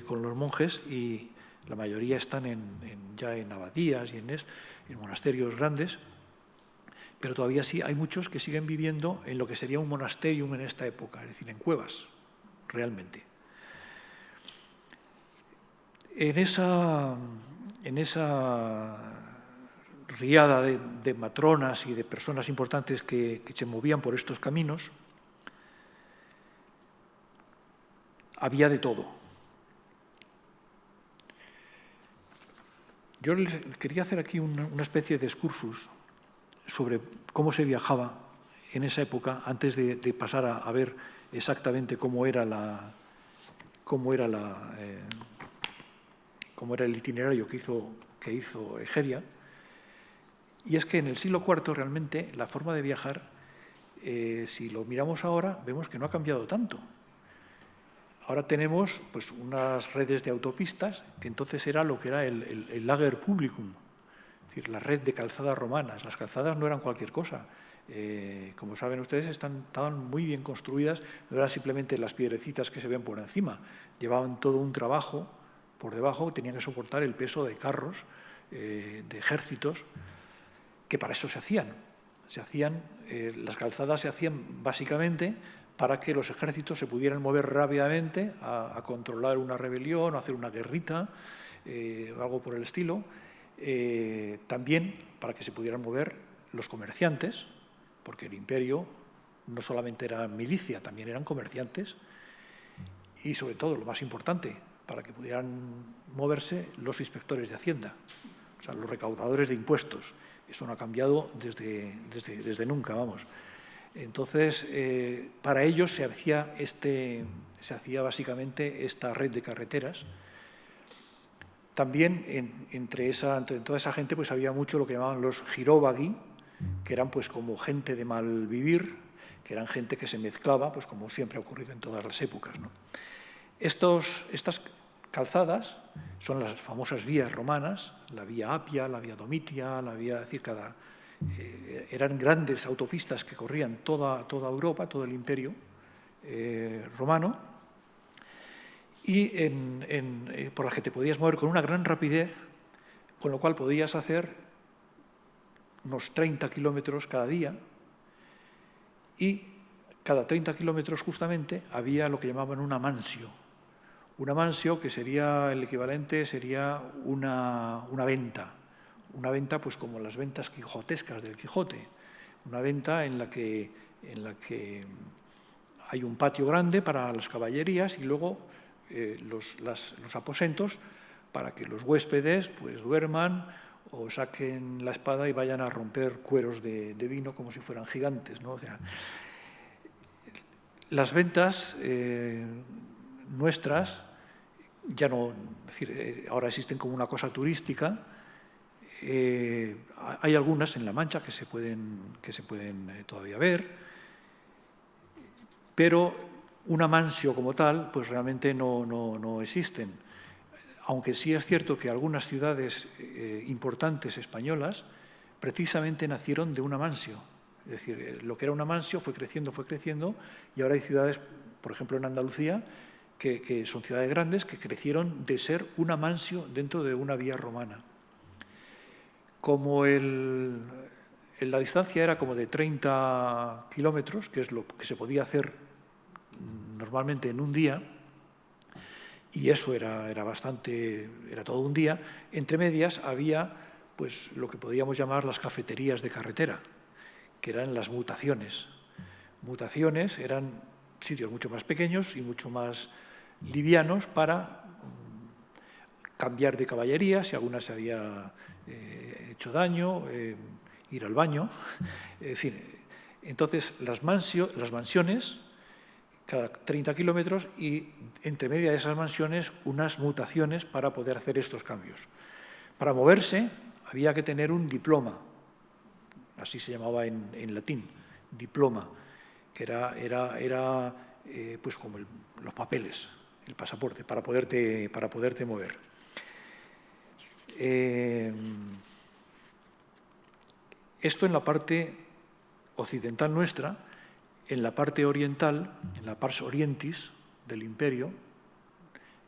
con los monjes, y la mayoría están ya en abadías y en monasterios grandes, pero todavía sí hay muchos que siguen viviendo en lo que sería un monasterium en esta época, es decir, en cuevas, realmente. En esa riada de matronas y de personas importantes que se movían por estos caminos, había de todo. Yo les quería hacer aquí una especie de excursus sobre cómo se viajaba en esa época, antes de pasar a ver exactamente cómo era el itinerario que hizo Egeria. Y es que en el siglo IV realmente la forma de viajar, si lo miramos ahora, vemos que no ha cambiado tanto. Ahora tenemos pues, unas redes de autopistas, que entonces era lo que era el Lager Publicum, es decir, la red de calzadas romanas. Las calzadas no eran cualquier cosa. Como saben ustedes, estaban muy bien construidas, no eran simplemente las piedrecitas que se ven por encima, llevaban todo un trabajo por debajo, tenían que soportar el peso de carros, de ejércitos, que para eso se hacían. Las calzadas se hacían básicamente para que los ejércitos se pudieran mover rápidamente a controlar una rebelión o hacer una guerrita, o algo por el estilo. También para que se pudieran mover los comerciantes, porque el imperio no solamente era milicia, también eran comerciantes, y sobre todo, lo más importante, para que pudieran moverse los inspectores de Hacienda, o sea, los recaudadores de impuestos. Eso no ha cambiado desde nunca, vamos. Entonces, para ellos se hacía básicamente esta red de carreteras. También entre toda esa gente pues había mucho lo que llamaban los giróvagui, que eran pues como gente de mal vivir, que eran gente que se mezclaba, pues como siempre ha ocurrido en todas las épocas, ¿no? Estas calzadas son las famosas vías romanas, la vía Apia, la vía Domitia, eran grandes autopistas que corrían toda Europa, todo el imperio romano, y por las que te podías mover con una gran rapidez, con lo cual podías hacer unos 30 kilómetros cada día, y cada 30 kilómetros justamente había lo que llamaban una mansio. Una mansio, que sería el equivalente, sería una venta. Una venta pues como las ventas quijotescas del Quijote. Una venta en la que hay un patio grande para las caballerías y luego los aposentos para que los huéspedes pues duerman o saquen la espada y vayan a romper cueros de vino como si fueran gigantes, ¿no? O sea, las ventas nuestras ya no, es decir, ahora existen como una cosa turística. Hay algunas en La Mancha que se pueden todavía ver, pero una mansio como tal, pues realmente no existen. Aunque sí es cierto que algunas ciudades importantes españolas precisamente nacieron de una mansio. Es decir, lo que era una mansio fue creciendo, y ahora hay ciudades, por ejemplo en Andalucía, que son ciudades grandes que crecieron de ser una mansio dentro de una vía romana. Como la distancia era como de 30 kilómetros, que es lo que se podía hacer normalmente en un día, y eso era todo un día, entre medias había pues, lo que podíamos llamar las cafeterías de carretera, que eran las mutaciones. Mutaciones eran sitios mucho más pequeños y mucho más livianos para cambiar de caballería, si alguna se había hecho daño, ir al baño. Es decir, entonces las mansiones, cada 30 kilómetros, y entre medias de esas mansiones unas mutaciones para poder hacer estos cambios. Para moverse había que tener un diploma, así se llamaba en latín, diploma, que era pues como los papeles, el pasaporte, para poderte mover. Esto en la parte occidental nuestra. En la parte oriental, en la pars orientis del imperio,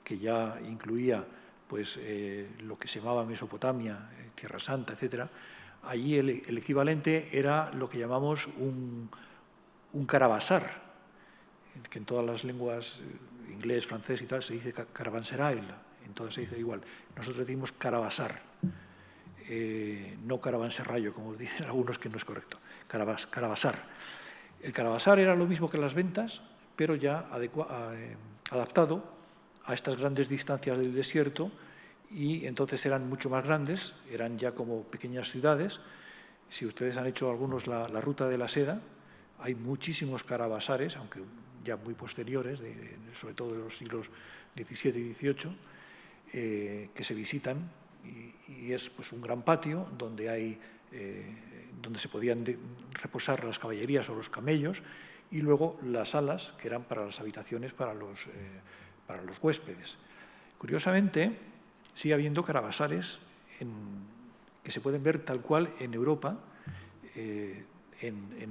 que ya incluía pues, lo que se llamaba Mesopotamia, Tierra Santa, etc., allí el equivalente era lo que llamamos un caravasar, que en todas las lenguas, inglés, francés y tal, se dice caravanserai, en todas se dice igual. Nosotros decimos caravasar, no caravanserrayo, como dicen algunos, que no es correcto, caravasar. El caravasar era lo mismo que las ventas, pero ya adaptado a estas grandes distancias del desierto, y entonces eran mucho más grandes, eran ya como pequeñas ciudades. Si ustedes han hecho algunos la ruta de la seda, hay muchísimos caravasares, aunque ya muy posteriores, sobre todo de los siglos XVII y XVIII, que se visitan, y es pues, un gran patio donde donde se podían reposar las caballerías o los camellos, y luego las salas, que eran para las habitaciones para los huéspedes. Curiosamente, sigue habiendo caravasares que se pueden ver tal cual en Europa, en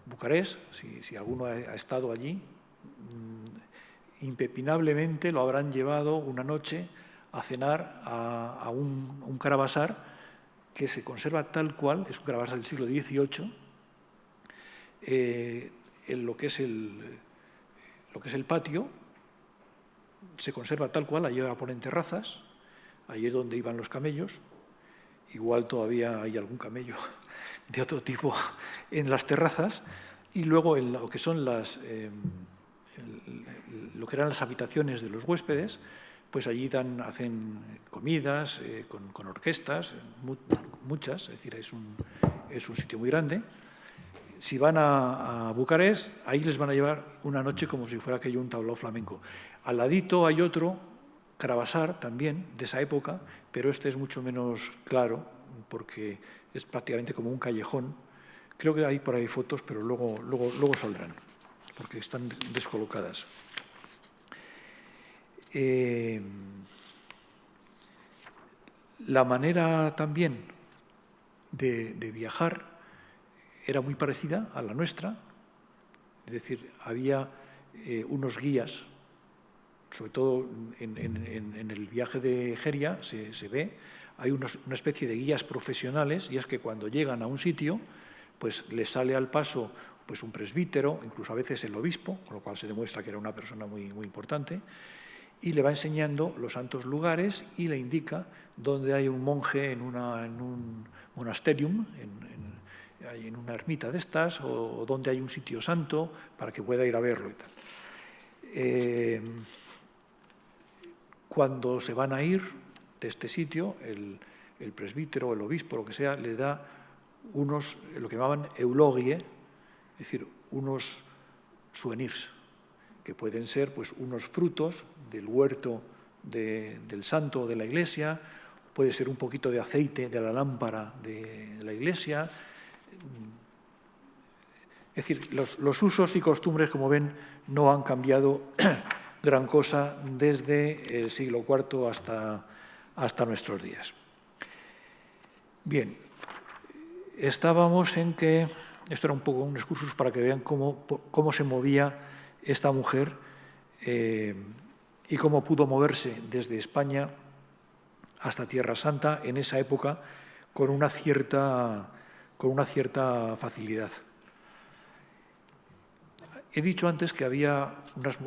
Bucarest, si alguno ha estado allí, impepinablemente lo habrán llevado una noche a cenar a un caravasar que se conserva tal cual, es un caravasar del siglo XVIII, en lo que es el patio, se conserva tal cual, allí ahora ponen terrazas, allí es donde iban los camellos, igual todavía hay algún camello de otro tipo en las terrazas, y luego en lo que son lo que eran las habitaciones de los huéspedes, pues allí hacen comidas con orquestas, muchas, es decir, es un sitio muy grande. Si van a Bucarest, ahí les van a llevar una noche como si fuera aquello un tablao flamenco. Al ladito hay otro caravasar también de esa época, pero este es mucho menos claro porque es prácticamente como un callejón. Creo que hay por ahí fotos, pero luego saldrán, porque están descolocadas. La manera también de viajar era muy parecida a la nuestra, es decir, había unos guías, sobre todo en el viaje de Egeria se ve, hay una especie de guías profesionales, y es que cuando llegan a un sitio, pues les sale al paso pues un presbítero, incluso a veces el obispo, con lo cual se demuestra que era una persona muy, muy importante, y le va enseñando los santos lugares y le indica dónde hay un monje en un monasterium, en una ermita de estas, o dónde hay un sitio santo para que pueda ir a verlo y tal. Cuando se van a ir de este sitio, el presbítero, el obispo, lo que sea, le da lo que llamaban eulogie, es decir, unos souvenirs, que pueden ser pues, unos frutos del huerto del santo o de la iglesia, puede ser un poquito de aceite de la lámpara de la iglesia. Es decir, los usos y costumbres, como ven, no han cambiado gran cosa desde el siglo IV hasta nuestros días. Bien, estábamos en que, esto era un poco un excursus para que vean cómo se movía esta mujer y cómo pudo moverse desde España hasta Tierra Santa en esa época con una cierta facilidad. He dicho antes que había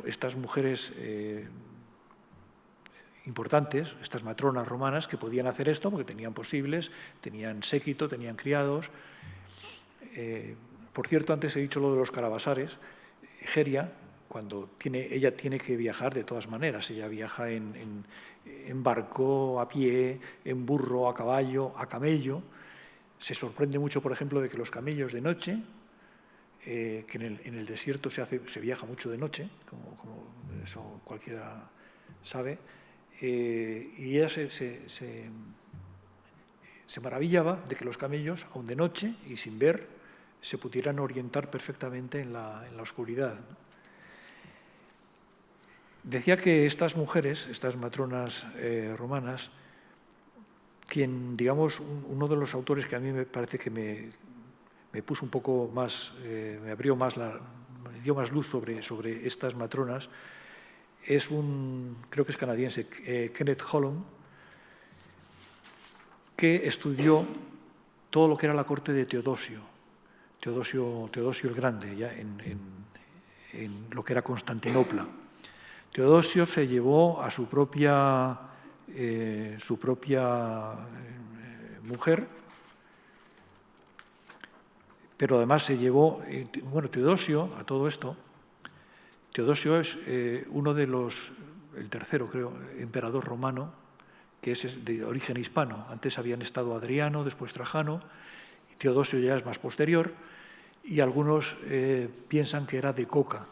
estas mujeres importantes, estas matronas romanas, que podían hacer esto porque tenían posibles, tenían séquito, tenían criados. Por cierto, antes he dicho lo de los caravasares. Egeria, cuando ella tiene que viajar de todas maneras, ella viaja en barco, a pie, en burro, a caballo, a camello. Se sorprende mucho, por ejemplo, de que los camellos de noche, que en el desierto se viaja mucho de noche, como eso cualquiera sabe, y ella se maravillaba de que los camellos, aun de noche y sin ver, se pudieran orientar perfectamente en la oscuridad. Decía que estas mujeres, estas matronas romanas, quien, digamos, uno de los autores que a mí me parece que me puso un poco más, me abrió más, me dio más luz sobre estas matronas, es creo que es canadiense, Kenneth Holland, que estudió todo lo que era la corte de Teodosio el Grande, ya en lo que era Constantinopla. Teodosio se llevó a su propia mujer, pero además se llevó, bueno, Teodosio, a todo esto, Teodosio es uno de el tercero, creo, emperador romano, que es de origen hispano. Antes habían estado Adriano, después Trajano, y Teodosio ya es más posterior, y algunos piensan que era de Coca,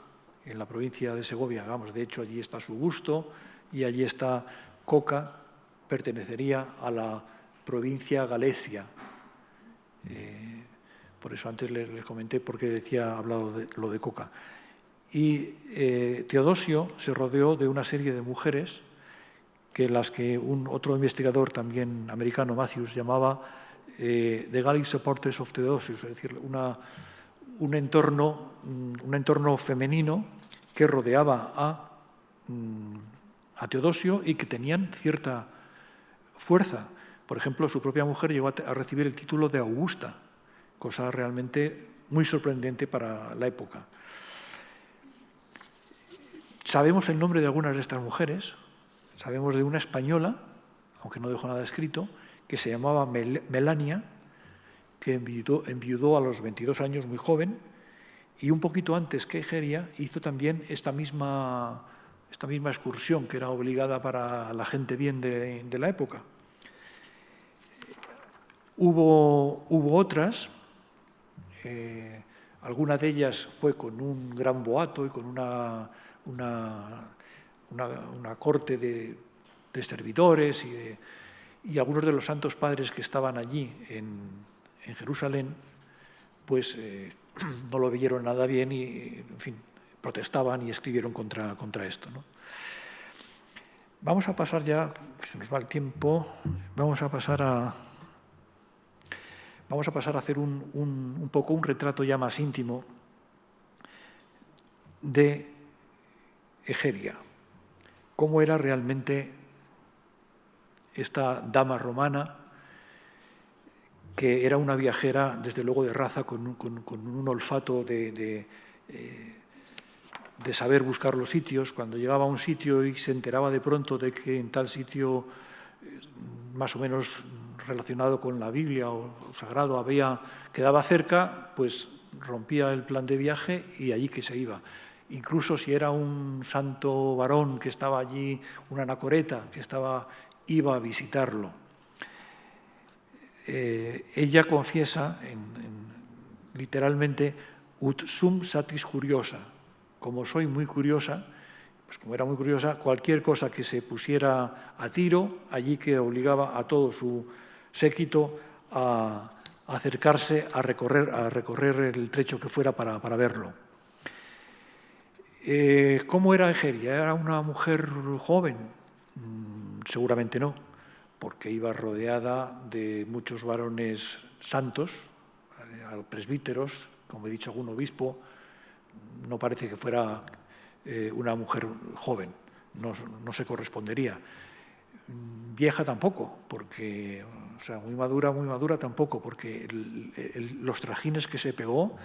en la provincia de Segovia. Vamos, de hecho, allí está su busto, y allí está Coca, pertenecería a la provincia Galecia. Por eso antes les comenté por qué ha hablado de lo de Coca. Y Teodosio se rodeó de una serie de mujeres las que otro investigador también americano, Matthews, llamaba The Gallic Supporters of Theodosius, es decir, un entorno femenino que rodeaba a Teodosio y que tenían cierta fuerza. Por ejemplo, su propia mujer llegó a recibir el título de Augusta, cosa realmente muy sorprendente para la época. Sabemos el nombre de algunas de estas mujeres. Sabemos de una española, aunque no dejó nada escrito, que se llamaba Melania, que enviudó a los 22 años, muy joven, y un poquito antes que Egeria hizo también esta misma excursión, que era obligada para la gente bien de la época. Hubo otras, alguna de ellas fue con un gran boato y con una corte de servidores y algunos de los santos padres que estaban allí en Jerusalén, pues no lo vieron nada bien y, en fin, protestaban y escribieron contra esto, ¿no? Vamos a pasar ya, se nos va el tiempo, vamos a pasar a hacer un poco un retrato ya más íntimo de Egeria. Cómo era realmente esta dama romana, que era una viajera, desde luego, de raza, con un olfato de saber buscar los sitios. Cuando llegaba a un sitio y se enteraba de pronto de que en tal sitio, más o menos relacionado con la Biblia o sagrado, quedaba cerca, pues rompía el plan de viaje y allí que se iba. Incluso si era un santo varón que estaba allí, una anacoreta que iba a visitarlo. Ella confiesa literalmente ut sum satis curiosa, como soy muy curiosa, pues como era muy curiosa, cualquier cosa que se pusiera a tiro, allí que obligaba a todo su séquito a acercarse, a recorrer el trecho que fuera para verlo. ¿Cómo era Egeria? ¿Era una mujer joven? Seguramente no, porque iba rodeada de muchos varones santos, presbíteros, como he dicho, algún obispo. No parece que fuera una mujer joven, no se correspondería. Vieja tampoco, porque, o sea, muy madura tampoco, porque los trajines que se pegó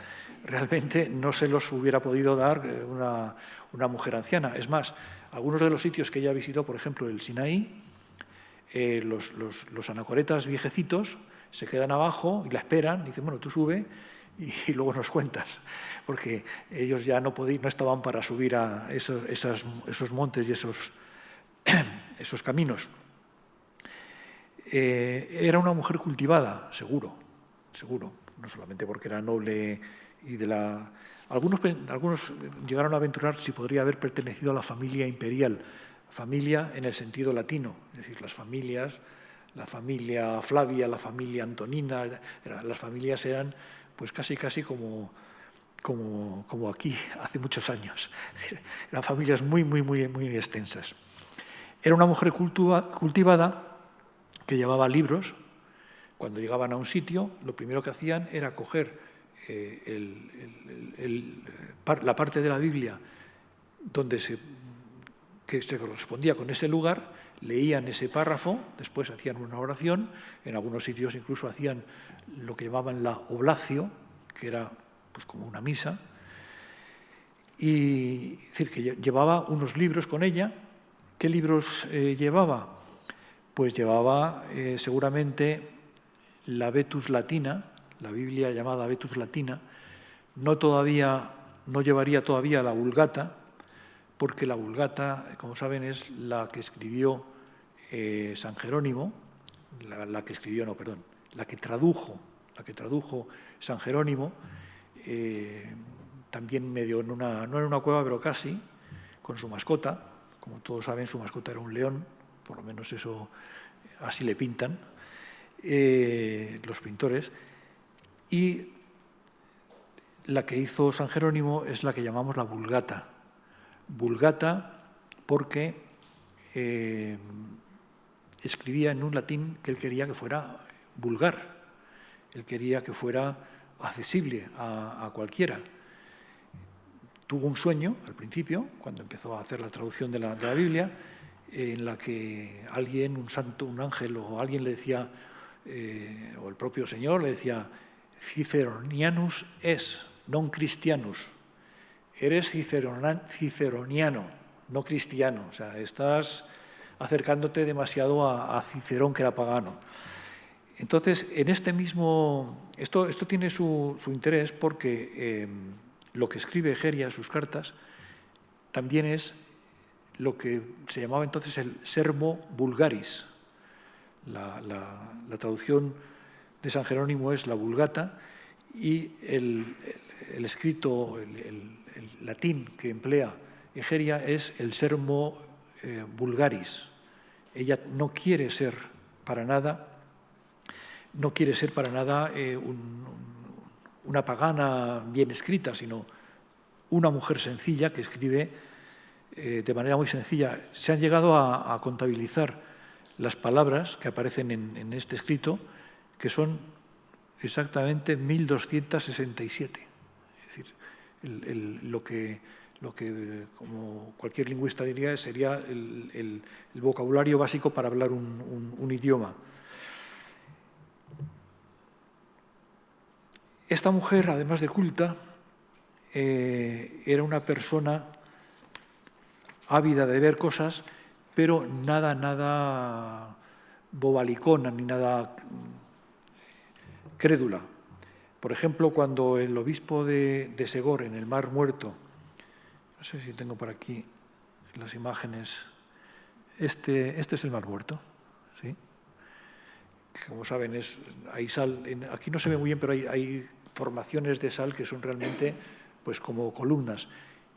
realmente no se los hubiera podido dar una mujer anciana. Es más, algunos de los sitios que ella visitó, por ejemplo, el Sinaí, los anacoretas viejecitos se quedan abajo y la esperan, y dicen, bueno, tú sube y luego nos cuentas, porque ellos ya no estaban para subir a esos montes y esos caminos. Era una mujer cultivada, seguro, no solamente porque era noble y algunos llegaron a aventurar si podría haber pertenecido a la familia imperial, familia en el sentido latino, es decir, las familias la familia Flavia, la familia Antonina, las familias eran pues casi como aquí hace muchos años. Eran familias muy extensas. Era una mujer cultivada que llevaba libros. Cuando llegaban a un sitio, lo primero que hacían era coger la parte de la Biblia que se correspondía con ese lugar, leían ese párrafo, después hacían una oración, en algunos sitios incluso hacían lo que llamaban la oblatio, que era pues como una misa, y es decir, que llevaba unos libros con ella. ¿Qué libros llevaba? Pues llevaba seguramente la Vetus Latina, la Biblia llamada Vetus Latina. No llevaría todavía la Vulgata, porque la Vulgata, como saben, es la que escribió San Jerónimo, la que tradujo San Jerónimo, también medio no en una cueva, pero casi, con su mascota. Como todos saben, su mascota era un león, por lo menos eso así le pintan los pintores. Y la que hizo San Jerónimo es la que llamamos la Vulgata. Vulgata porque escribía en un latín que él quería que fuera vulgar. Él quería que fuera accesible a cualquiera. Tuvo un sueño al principio, cuando empezó a hacer la traducción de la Biblia, en la que alguien, un santo, un ángel o alguien le decía, o el propio Señor le decía, Ciceronianus es, non Christianus. Eres ciceroniano, no cristiano. O sea, estás acercándote demasiado a Cicerón, que era pagano. Entonces, en este mismo... Esto tiene su interés porque lo que escribe Egeria, sus cartas, también es lo que se llamaba entonces el Sermo Vulgaris. La traducción de San Jerónimo es la Vulgata, y el escrito, el latín que emplea Egeria es el Sermo Vulgaris. Ella no quiere ser para nada una pagana bien escrita, sino una mujer sencilla que escribe de manera muy sencilla. Se han llegado a contabilizar las palabras que aparecen en este escrito, que son exactamente 1267. Es decir, lo que como cualquier lingüista diría sería el vocabulario básico para hablar un idioma. Esta mujer, además de culta, era una persona ávida de ver cosas, pero nada bobalicona ni nada crédula. Por ejemplo, cuando el obispo de Segor, en el Mar Muerto, no sé si tengo por aquí las imágenes, este es el Mar Muerto, ¿sí? Como saben, hay sal, aquí no se ve muy bien, pero hay formaciones de sal que son realmente pues como columnas.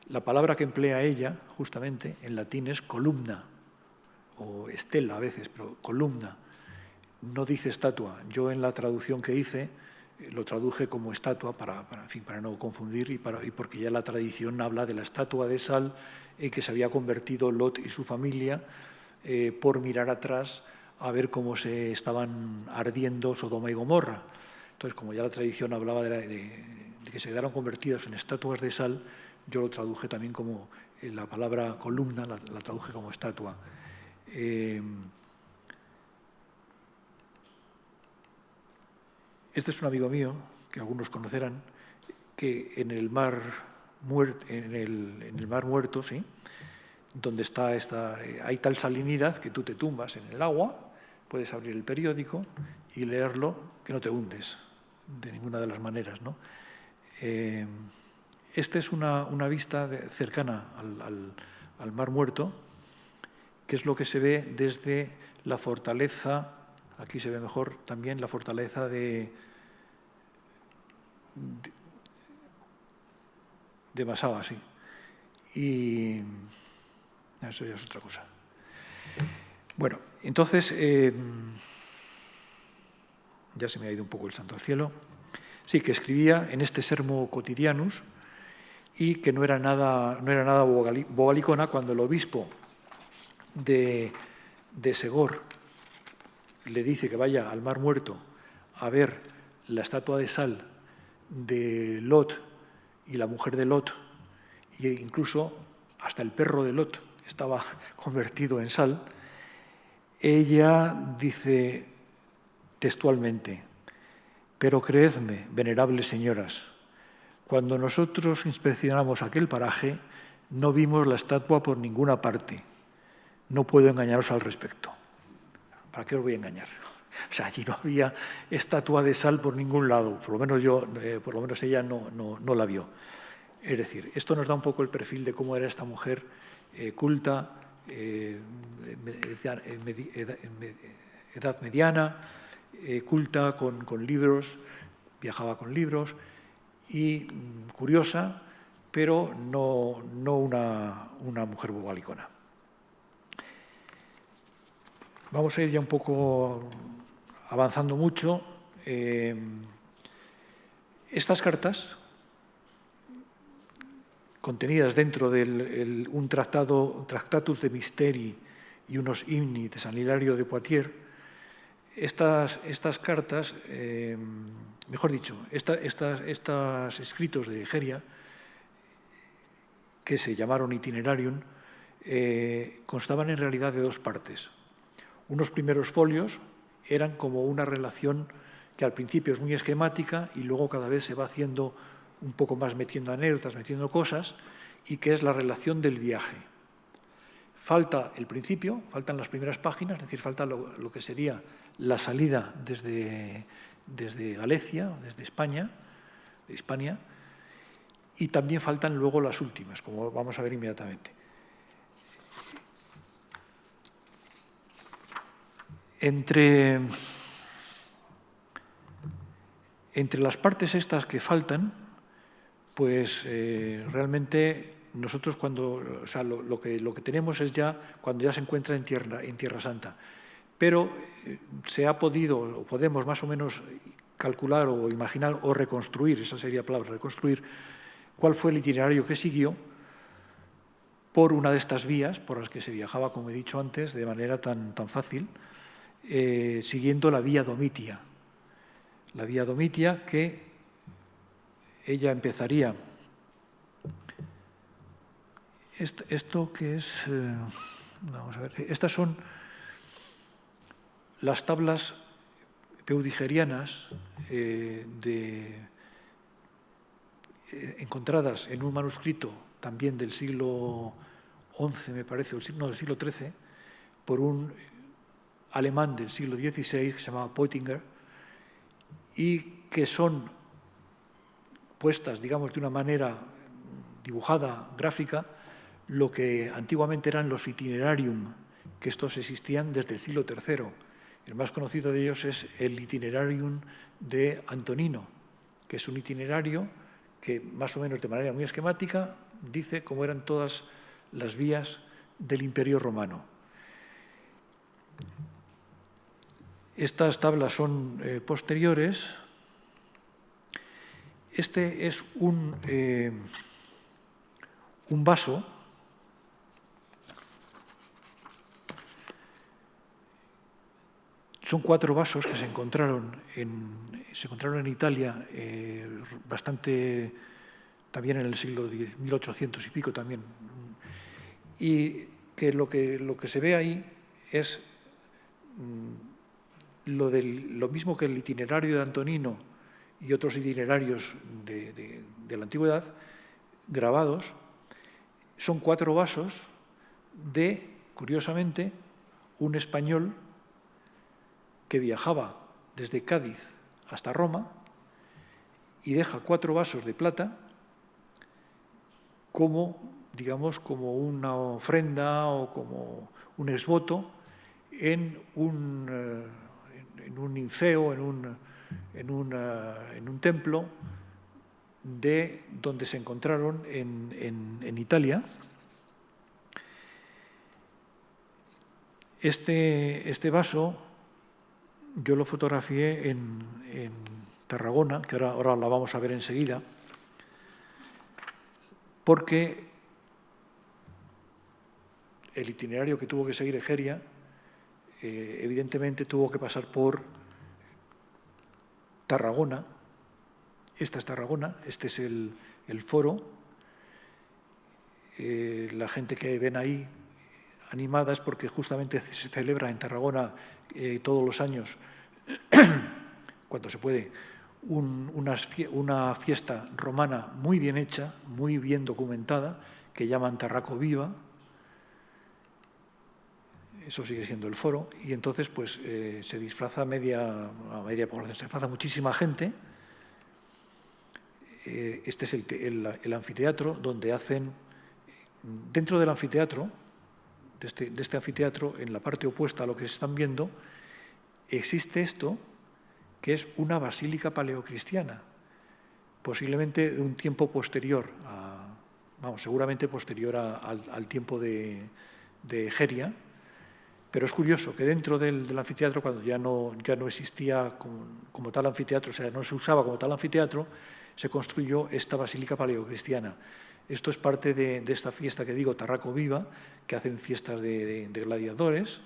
La palabra que emplea ella, justamente, en latín es columna, o estela a veces, pero columna. No dice estatua. Yo en la traducción que hice lo traduje como estatua para no confundir y porque ya la tradición habla de la estatua de sal en que se había convertido Lot y su familia por mirar atrás a ver cómo se estaban ardiendo Sodoma y Gomorra. Entonces, como ya la tradición hablaba de que se quedaron convertidos en estatuas de sal, yo lo traduje también como la palabra columna, la traduje como estatua. Este es un amigo mío, que algunos conocerán, que en el Mar Muerto, ¿sí?, donde hay tal salinidad que tú te tumbas en el agua, puedes abrir el periódico y leerlo, que no te hundes de ninguna de las maneras, ¿no? Esta es una vista cercana al Mar Muerto, que es lo que se ve desde la fortaleza, aquí se ve mejor también la fortaleza de Masaba, sí. Y eso ya es otra cosa. Bueno, entonces, ya se me ha ido un poco el santo al cielo, sí, que escribía en este Sermo Quotidianus y que no era nada bobalicona cuando el obispo de Segor le dice que vaya al Mar Muerto a ver la estatua de sal de Lot y la mujer de Lot, e incluso hasta el perro de Lot estaba convertido en sal. Ella dice textualmente: «Pero creedme, venerables señoras, cuando nosotros inspeccionamos aquel paraje, no vimos la estatua por ninguna parte. No puedo engañaros al respecto». ¿Para qué os voy a engañar? O sea, allí no había estatua de sal por ningún lado, por lo menos ella no la vio. Es decir, esto nos da un poco el perfil de cómo era esta mujer culta, edad mediana, culta, con libros, viajaba con libros y curiosa, pero no una mujer bobalicona. Vamos a ir ya un poco avanzando mucho. Estas cartas, contenidas dentro de un Tractatus de Mysteri y unos Hymni de San Hilario de Poitiers, estas cartas, mejor dicho, estos escritos de Egeria, que se llamaron Itinerarium, constaban en realidad de dos partes. Unos primeros folios eran como una relación que al principio es muy esquemática y luego cada vez se va haciendo un poco más metiendo anécdotas, metiendo cosas, y que es la relación del viaje. Falta el principio, faltan las primeras páginas, es decir, falta lo que sería la salida desde Galicia, desde España, de Hispania, y también faltan luego las últimas, como vamos a ver inmediatamente. Entre las partes estas que faltan, pues realmente nosotros lo que tenemos es ya cuando ya se encuentra en Tierra Santa. Pero se ha podido, o podemos más o menos calcular o imaginar o reconstruir, esa sería la palabra, reconstruir, cuál fue el itinerario que siguió por una de estas vías por las que se viajaba, como he dicho antes, de manera tan fácil, siguiendo la vía Domitia. La vía Domitia que ella empezaría. Esto que es, vamos a ver, estas son las tablas peudigerianas encontradas en un manuscrito también del siglo XI, me parece, del siglo XIII, por un alemán del siglo XVI que se llamaba Peutinger, y que son puestas, digamos, de una manera dibujada, gráfica, lo que antiguamente eran los itinerarium, que estos existían desde el siglo III. El más conocido de ellos es el Itinerarium de Antonino, que es un itinerario que, más o menos de manera muy esquemática, dice cómo eran todas las vías del Imperio Romano. Estas tablas son posteriores. Este es un vaso Son 4 vasos que se encontraron en Italia bastante, también en el siglo 1800 y pico también. Y que lo que se ve ahí es lo mismo que el itinerario de Antonino y otros itinerarios de la antigüedad, grabados. Son 4 vasos de, curiosamente, un español que viajaba desde Cádiz hasta Roma y deja 4 vasos de plata como, digamos, como una ofrenda o como un exvoto en un infeo, en un templo de donde se encontraron en Italia. Este vaso yo lo fotografié en Tarragona, que ahora la vamos a ver enseguida, porque el itinerario que tuvo que seguir Egeria, evidentemente tuvo que pasar por Tarragona. Esta es Tarragona, este es el foro. La gente que ven ahí animada es porque justamente se celebra en Tarragona todos los años, cuando se puede, una fiesta romana muy bien hecha, muy bien documentada, que llaman Tarraco Viva. Eso sigue siendo el foro. Y entonces pues, se disfraza a media población, se disfraza muchísima gente. Este es el anfiteatro, donde hacen, dentro del anfiteatro, de este anfiteatro, en la parte opuesta a lo que se están viendo, existe esto, que es una basílica paleocristiana, posiblemente de un tiempo posterior, seguramente posterior al tiempo de Egeria, pero es curioso que dentro del anfiteatro, cuando ya no existía como tal anfiteatro, o sea, no se usaba como tal anfiteatro, se construyó esta basílica paleocristiana. Esto es parte de esta fiesta que digo, Tarraco Viva, que hacen fiestas de gladiadores,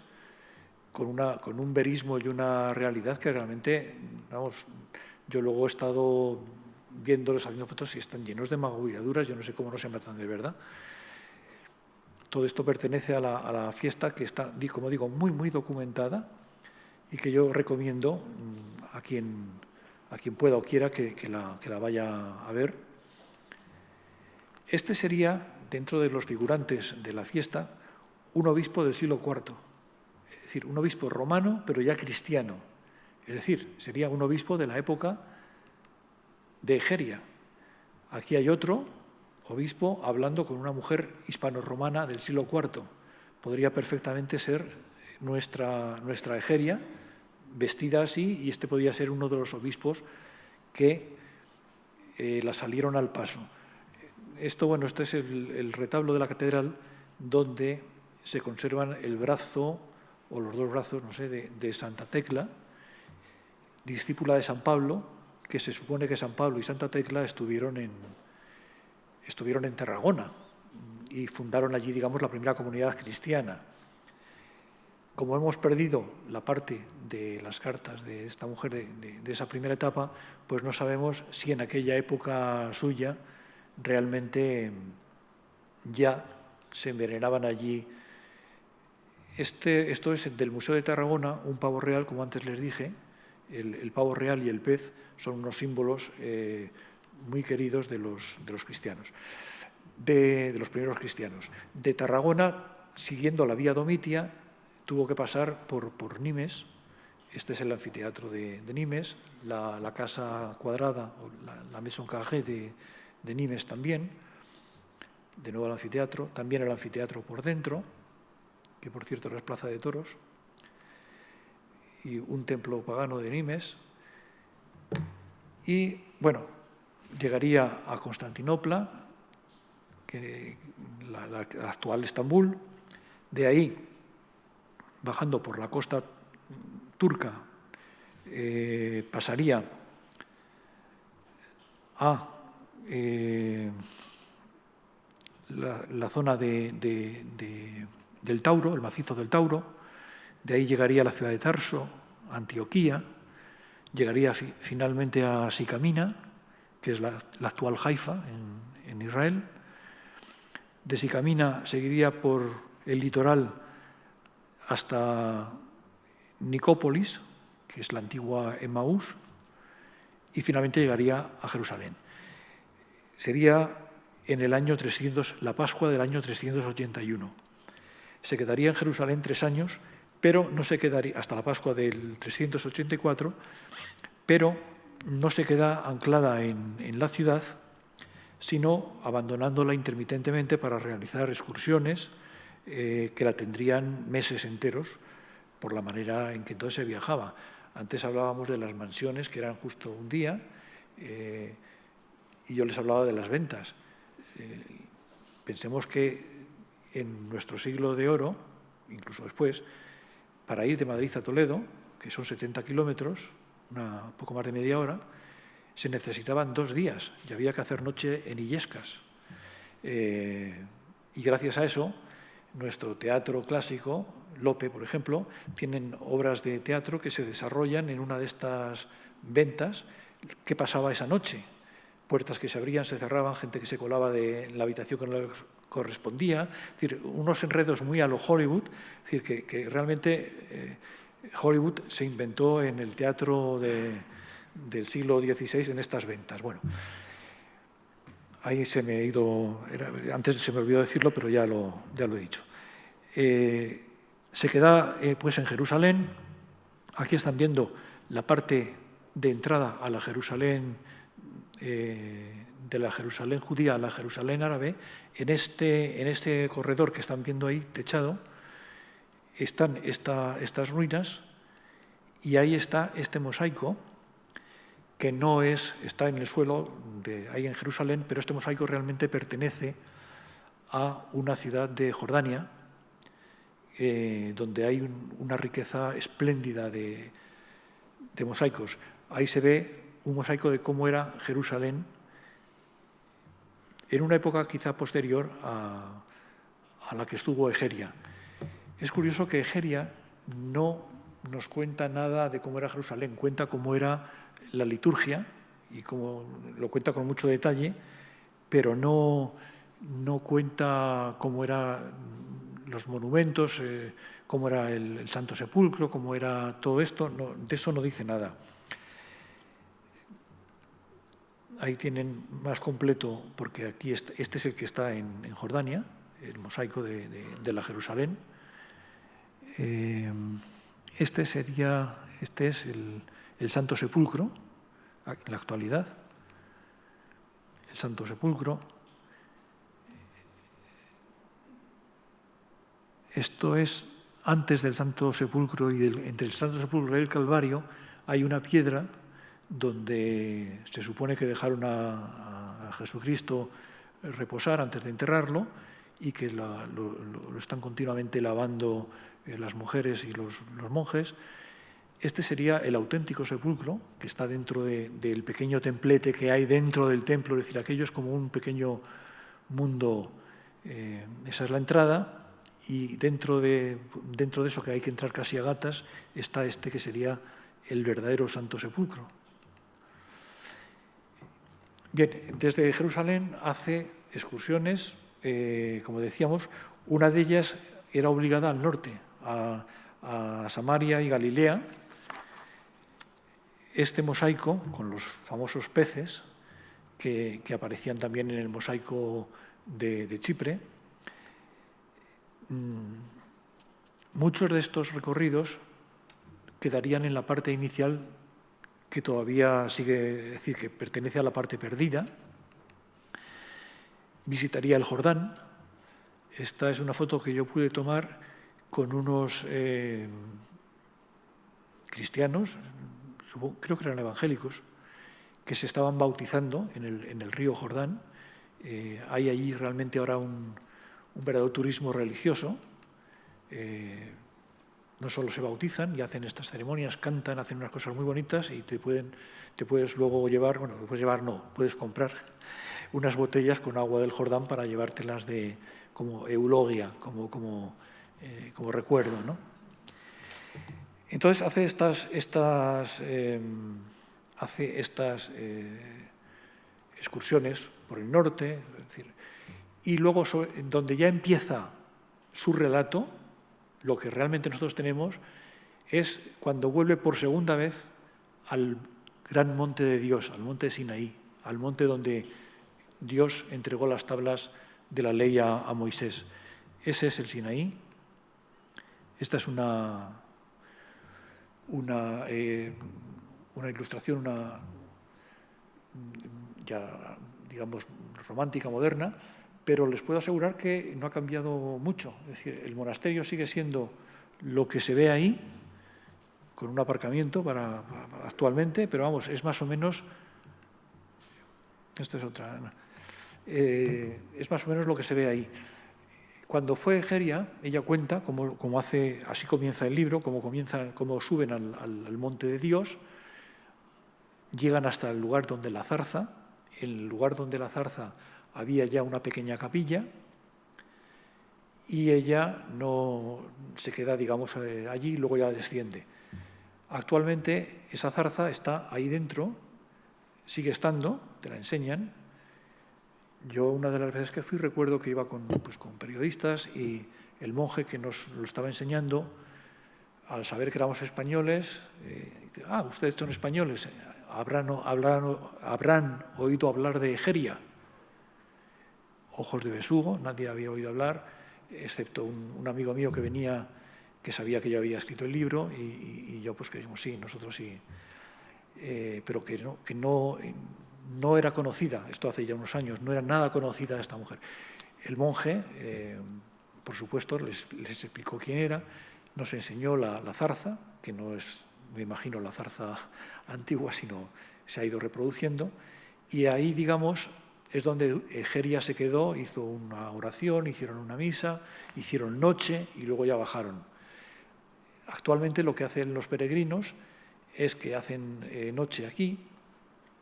con un verismo y una realidad que realmente, vamos, yo luego he estado viéndolos, haciendo fotos y están llenos de magulladuras, yo no sé cómo no se matan de verdad. Todo esto pertenece a la fiesta, que está, como digo, muy, muy documentada y que yo recomiendo a quien pueda o quiera que la vaya a ver. Este sería, dentro de los figurantes de la fiesta, un obispo del siglo IV, es decir, un obispo romano, pero ya cristiano. Es decir, sería un obispo de la época de Egeria. Aquí hay otro obispo hablando con una mujer hispano-romana del siglo IV. Podría perfectamente ser nuestra Egeria, vestida así, y este podría ser uno de los obispos que la salieron al paso. Esto es el retablo de la catedral, donde se conservan el brazo, o los dos brazos, no sé, de Santa Tecla, discípula de San Pablo, que se supone que San Pablo y Santa Tecla estuvieron en Tarragona y fundaron allí, digamos, la primera comunidad cristiana. Como hemos perdido la parte de las cartas de esta mujer de esa primera etapa, pues no sabemos si en aquella época suya realmente ya se veneraban allí. Esto es del Museo de Tarragona, un pavo real, como antes les dije. El pavo real y el pez son unos símbolos muy queridos de los cristianos, de los primeros cristianos. De Tarragona, siguiendo la vía Domitia, tuvo que pasar por Nimes. Este es el anfiteatro de Nimes, la casa cuadrada, o la Maison Carrée de Nimes también. De nuevo el anfiteatro, también el anfiteatro por dentro, que por cierto es Plaza de Toros, y un templo pagano de Nimes. Y, bueno, llegaría a Constantinopla, la actual Estambul. De ahí, bajando por la costa turca, pasaría a la zona del Tauro, el macizo del Tauro. De ahí llegaría a la ciudad de Tarso, Antioquía. Llegaría finalmente a Sicamina, que es la actual Haifa, en Israel. De Sicamina seguiría por el litoral hasta Nicópolis, que es la antigua Emaús, y finalmente llegaría a Jerusalén. Sería en el año 300, la Pascua del año 381. Se quedaría en Jerusalén 3 años, pero no se quedaría hasta la Pascua del 384, pero no se queda anclada en la ciudad, sino abandonándola intermitentemente para realizar excursiones que la tendrían meses enteros, por la manera en que entonces se viajaba. Antes hablábamos de las mansiones, que eran justo un día, y yo les hablaba de las ventas. Pensemos que en nuestro siglo de oro, incluso después, para ir de Madrid a Toledo, que son 70 kilómetros, poco más de media hora, se necesitaban 2 días y había que hacer noche en Illescas. Y gracias a eso, nuestro teatro clásico, Lope, por ejemplo, tienen obras de teatro que se desarrollan en una de estas ventas. ¿Qué pasaba esa noche? Puertas que se abrían, se cerraban, gente que se colaba de la habitación que no le correspondía. Es decir, unos enredos muy a lo Hollywood. Es decir, que realmente Hollywood se inventó en el teatro del siglo XVI en estas ventas. Bueno, ahí se me ha ido, antes se me olvidó decirlo, pero ya lo he dicho. Se queda pues en Jerusalén. Aquí están viendo la parte de entrada a la Jerusalén, de la Jerusalén judía a la Jerusalén árabe. En este corredor que están viendo ahí, techado, están estas ruinas, y ahí está este mosaico, que no está en el suelo ahí en Jerusalén, pero este mosaico realmente pertenece a una ciudad de Jordania, donde hay una riqueza espléndida de mosaicos. Ahí se ve un mosaico de cómo era Jerusalén en una época quizá posterior a la que estuvo Egeria. Es curioso que Egeria no nos cuenta nada de cómo era Jerusalén, cuenta cómo era la liturgia, y lo cuenta con mucho detalle, pero no cuenta cómo eran los monumentos, cómo era el Santo Sepulcro, cómo era todo esto. No, de eso no dice nada. Ahí tienen más completo, porque aquí este es el que está en Jordania, el mosaico de la Jerusalén. Este es el Santo Sepulcro, en la actualidad. El Santo Sepulcro. Esto es antes del Santo Sepulcro, y entre el Santo Sepulcro y el Calvario hay una piedra donde se supone que dejaron a Jesucristo reposar antes de enterrarlo, y que lo están continuamente lavando las mujeres y los monjes. Este sería el auténtico sepulcro, que está dentro del pequeño templete que hay dentro del templo, es decir, aquello es como un pequeño mundo. Esa es la entrada, y dentro de eso, que hay que entrar casi a gatas, está este que sería el verdadero Santo Sepulcro. Bien, desde Jerusalén hace excursiones, como decíamos. Una de ellas era obligada al norte, a Samaria y Galilea. Este mosaico, con los famosos peces, que aparecían también en el mosaico de Chipre. Muchos de estos recorridos quedarían en la parte inicial, que todavía sigue, es decir, que pertenece a la parte perdida. Visitaría el Jordán. Esta es una foto que yo pude tomar con unos cristianos, creo que eran evangélicos, que se estaban bautizando en el río Jordán. Hay allí realmente ahora un verdadero turismo religioso. No solo se bautizan y hacen estas ceremonias, cantan, hacen unas cosas muy bonitas, y te puedes luego llevar, puedes comprar unas botellas con agua del Jordán para llevártelas como eulogia, como recuerdo, ¿no? Entonces hace estas excursiones por el norte, es decir, y luego donde ya empieza su relato, lo que realmente nosotros tenemos es cuando vuelve por segunda vez al gran monte de Dios, al monte de Sinaí, al monte donde Dios entregó las tablas de la ley a Moisés. Ese es el Sinaí. Esta es una ilustración, ya digamos romántica, moderna, pero les puedo asegurar que no ha cambiado mucho. Es decir, el monasterio sigue siendo lo que se ve ahí, con un aparcamiento actualmente, pero vamos, es más o menos. Esta es otra. Es más o menos lo que se ve ahí. Cuando fue a Egeria, ella cuenta cómo hace, así comienza el libro, cómo suben al monte de Dios, llegan hasta el lugar donde la zarza. En el lugar donde la zarza había ya una pequeña capilla y ella no se queda, digamos, allí y luego ya desciende. Actualmente esa zarza está ahí dentro, sigue estando, te la enseñan. Yo una de las veces que fui recuerdo que iba con periodistas y el monje que nos lo estaba enseñando, al saber que éramos españoles, dice, ustedes son españoles, habrán oído hablar de Egeria. Ojos de besugo, nadie había oído hablar, excepto un amigo mío que venía, que sabía que yo había escrito el libro y yo pues que dijimos, sí, nosotros sí, pero que no era conocida, esto hace ya unos años, no era nada conocida esta mujer. El monje, por supuesto, les explicó quién era, nos enseñó la zarza, que no es, me imagino, la zarza antigua, sino se ha ido reproduciendo, y ahí, digamos, es donde Egeria se quedó, hizo una oración, hicieron una misa, hicieron noche y luego ya bajaron. Actualmente lo que hacen los peregrinos es que hacen noche aquí,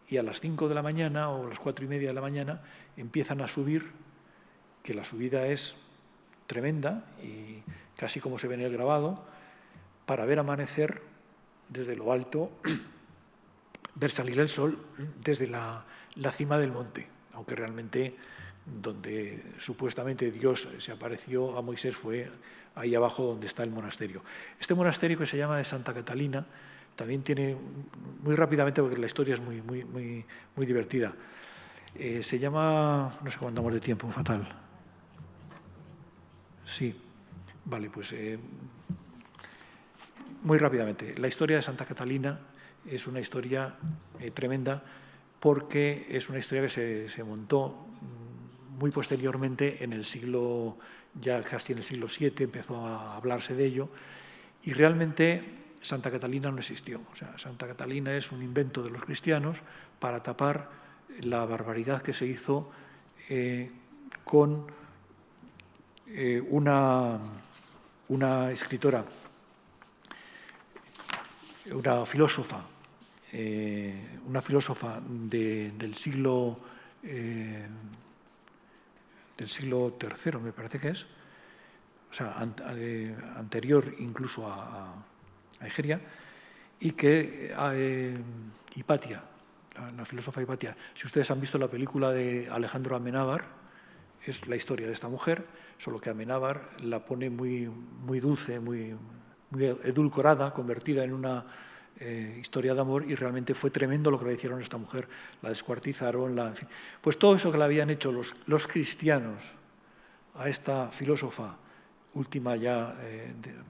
y a las 5 de la mañana o a las 4:30 de la mañana empiezan a subir, que la subida es tremenda y casi como se ve en el grabado, para ver amanecer desde lo alto, ver salir el sol desde la cima del monte, aunque realmente donde supuestamente Dios se apareció a Moisés fue ahí abajo donde está el monasterio. Este monasterio, que se llama de Santa Catalina, también tiene, muy rápidamente, porque la historia es muy divertida, se llama, no sé cuándo andamos de tiempo, fatal. Sí, vale, pues muy rápidamente. La historia de Santa Catalina es una historia tremenda porque es una historia que se montó muy posteriormente en el siglo, ya casi en el siglo VII, empezó a hablarse de ello y realmente Santa Catalina no existió. O sea, Santa Catalina es un invento de los cristianos para tapar la barbaridad que se hizo con una escritora, una filósofa del siglo III, me parece que es, o sea, anterior incluso a Egeria, y que Hipatia, la filósofa Hipatia, si ustedes han visto la película de Alejandro Amenábar, es la historia de esta mujer, solo que Amenábar la pone muy dulce, muy edulcorada, convertida en una historia de amor, y realmente fue tremendo lo que le hicieron a esta mujer, la descuartizaron, en fin. Pues todo eso que le habían hecho los cristianos a esta filósofa última ya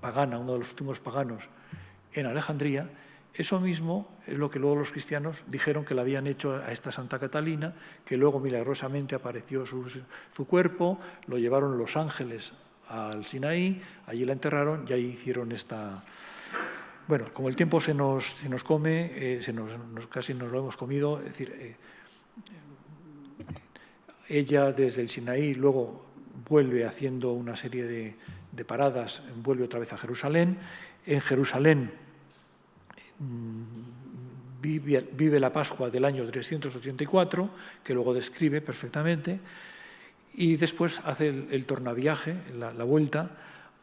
pagana, uno de los últimos paganos en Alejandría, eso mismo es lo que luego los cristianos dijeron que le habían hecho a esta Santa Catalina, que luego milagrosamente apareció su cuerpo, lo llevaron los ángeles al Sinaí, allí la enterraron y ahí hicieron esta... Bueno, como el tiempo se nos come, casi nos lo hemos comido, es decir, ella desde el Sinaí luego vuelve haciendo una serie de paradas, vuelve otra vez a Jerusalén. En Jerusalén vive la Pascua del año 384, que luego describe perfectamente, y después hace el tornaviaje, la vuelta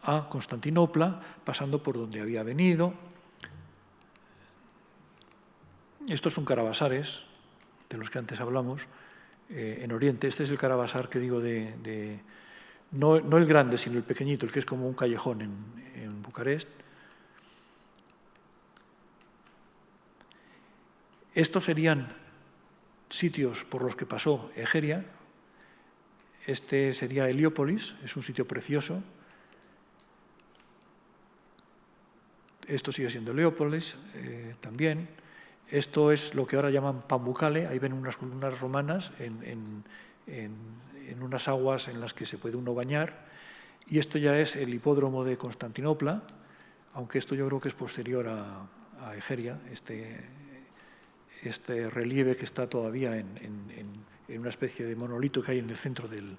a Constantinopla, pasando por donde había venido. Estos son carabasares, de los que antes hablamos, en Oriente. Este es el carabasar que digo no el grande, sino el pequeñito, el que es como un callejón en Bucarest. Estos serían sitios por los que pasó Egeria. Este sería Heliópolis, es un sitio precioso. Esto sigue siendo Heliópolis también. Esto es lo que ahora llaman Pamukkale. Ahí ven unas columnas romanas en unas aguas en las que se puede uno bañar. Y esto ya es el hipódromo de Constantinopla, aunque esto yo creo que es posterior a Egeria, este relieve que está todavía en una especie de monolito que hay en el centro del...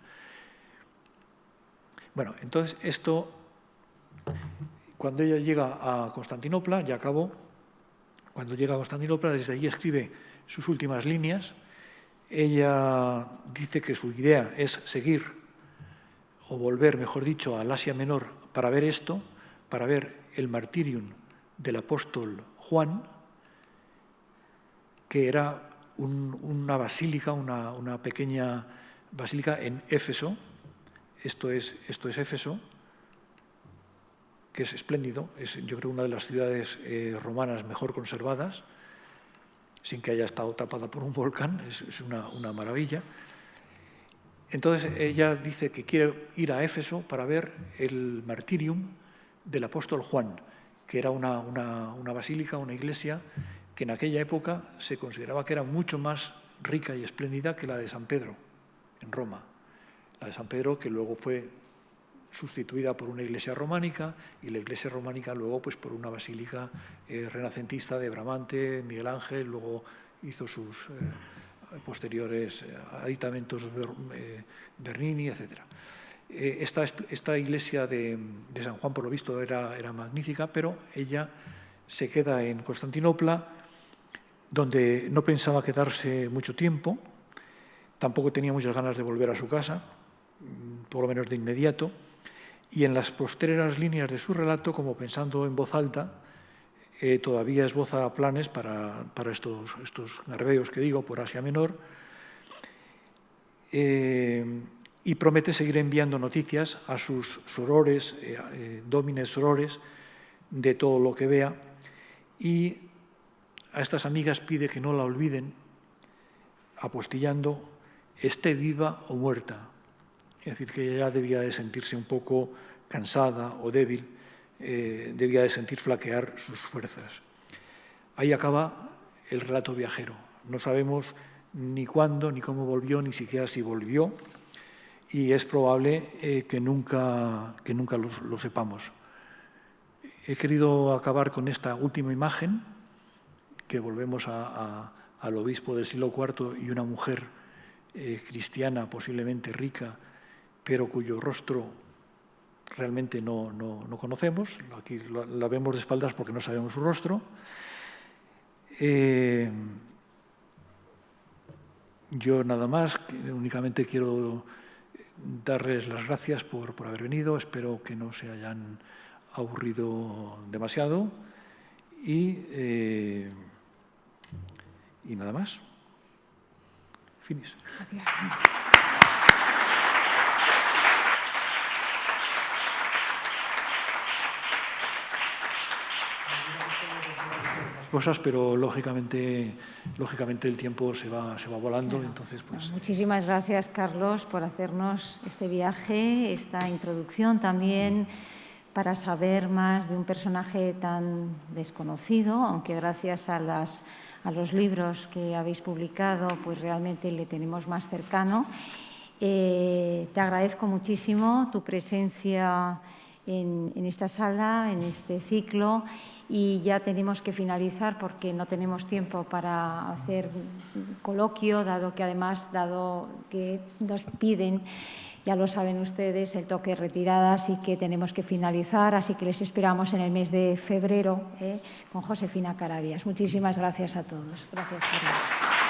Bueno, entonces esto, cuando ella llega a Constantinopla, ya acabó, cuando llega a Constantinopla, desde allí escribe sus últimas líneas. Ella dice que su idea es seguir, o volver, mejor dicho, al Asia Menor para ver esto, para ver el martirium del apóstol Juan, que era una basílica, una pequeña basílica en Éfeso. Esto es Éfeso, que es espléndido, es yo creo una de las ciudades romanas mejor conservadas, sin que haya estado tapada por un volcán, es una maravilla. Entonces ella dice que quiere ir a Éfeso para ver el martirium del apóstol Juan, que era una basílica, una iglesia que en aquella época se consideraba que era mucho más rica y espléndida que la de San Pedro, en Roma. La de San Pedro, que luego fue sustituida por una iglesia románica, y la iglesia románica luego pues, por una basílica renacentista de Bramante, Miguel Ángel, luego hizo sus posteriores aditamentos Bernini, etc. Esta iglesia de San Juan, por lo visto, era magnífica, pero ella se queda en Constantinopla, donde no pensaba quedarse mucho tiempo, tampoco tenía muchas ganas de volver a su casa, por lo menos de inmediato, y en las postreras líneas de su relato, como pensando en voz alta, todavía esboza planes para estos garbeos que digo por Asia Menor, y promete seguir enviando noticias a sus sorores, domines sorores, de todo lo que vea, y a estas amigas pide que no la olviden, apostillando, esté viva o muerta. Es decir, que ella debía de sentirse un poco cansada o débil, debía de sentir flaquear sus fuerzas. Ahí acaba el relato viajero. No sabemos ni cuándo, ni cómo volvió, ni siquiera si volvió, y es probable que nunca lo sepamos. He querido acabar con esta última imagen, que volvemos al obispo del siglo IV y una mujer cristiana, posiblemente rica, pero cuyo rostro realmente no conocemos. Aquí la vemos de espaldas porque no sabemos su rostro. Yo nada más, únicamente quiero darles las gracias por haber venido. Espero que no se hayan aburrido demasiado y nada más. Finis. Cosas, pero lógicamente el tiempo se va volando. Claro. Entonces, pues... Muchísimas gracias, Carlos, por hacernos este viaje, esta introducción también para saber más de un personaje tan desconocido, aunque gracias a los libros que habéis publicado, pues realmente le tenemos más cercano. Te agradezco muchísimo tu presencia en esta sala, en este ciclo, y ya tenemos que finalizar porque no tenemos tiempo para hacer coloquio, dado que nos piden, ya lo saben ustedes, el toque de retirada, así que tenemos que finalizar, así que les esperamos en el mes de febrero con Josefina Carabias. Muchísimas gracias a todos. Gracias, Carlos.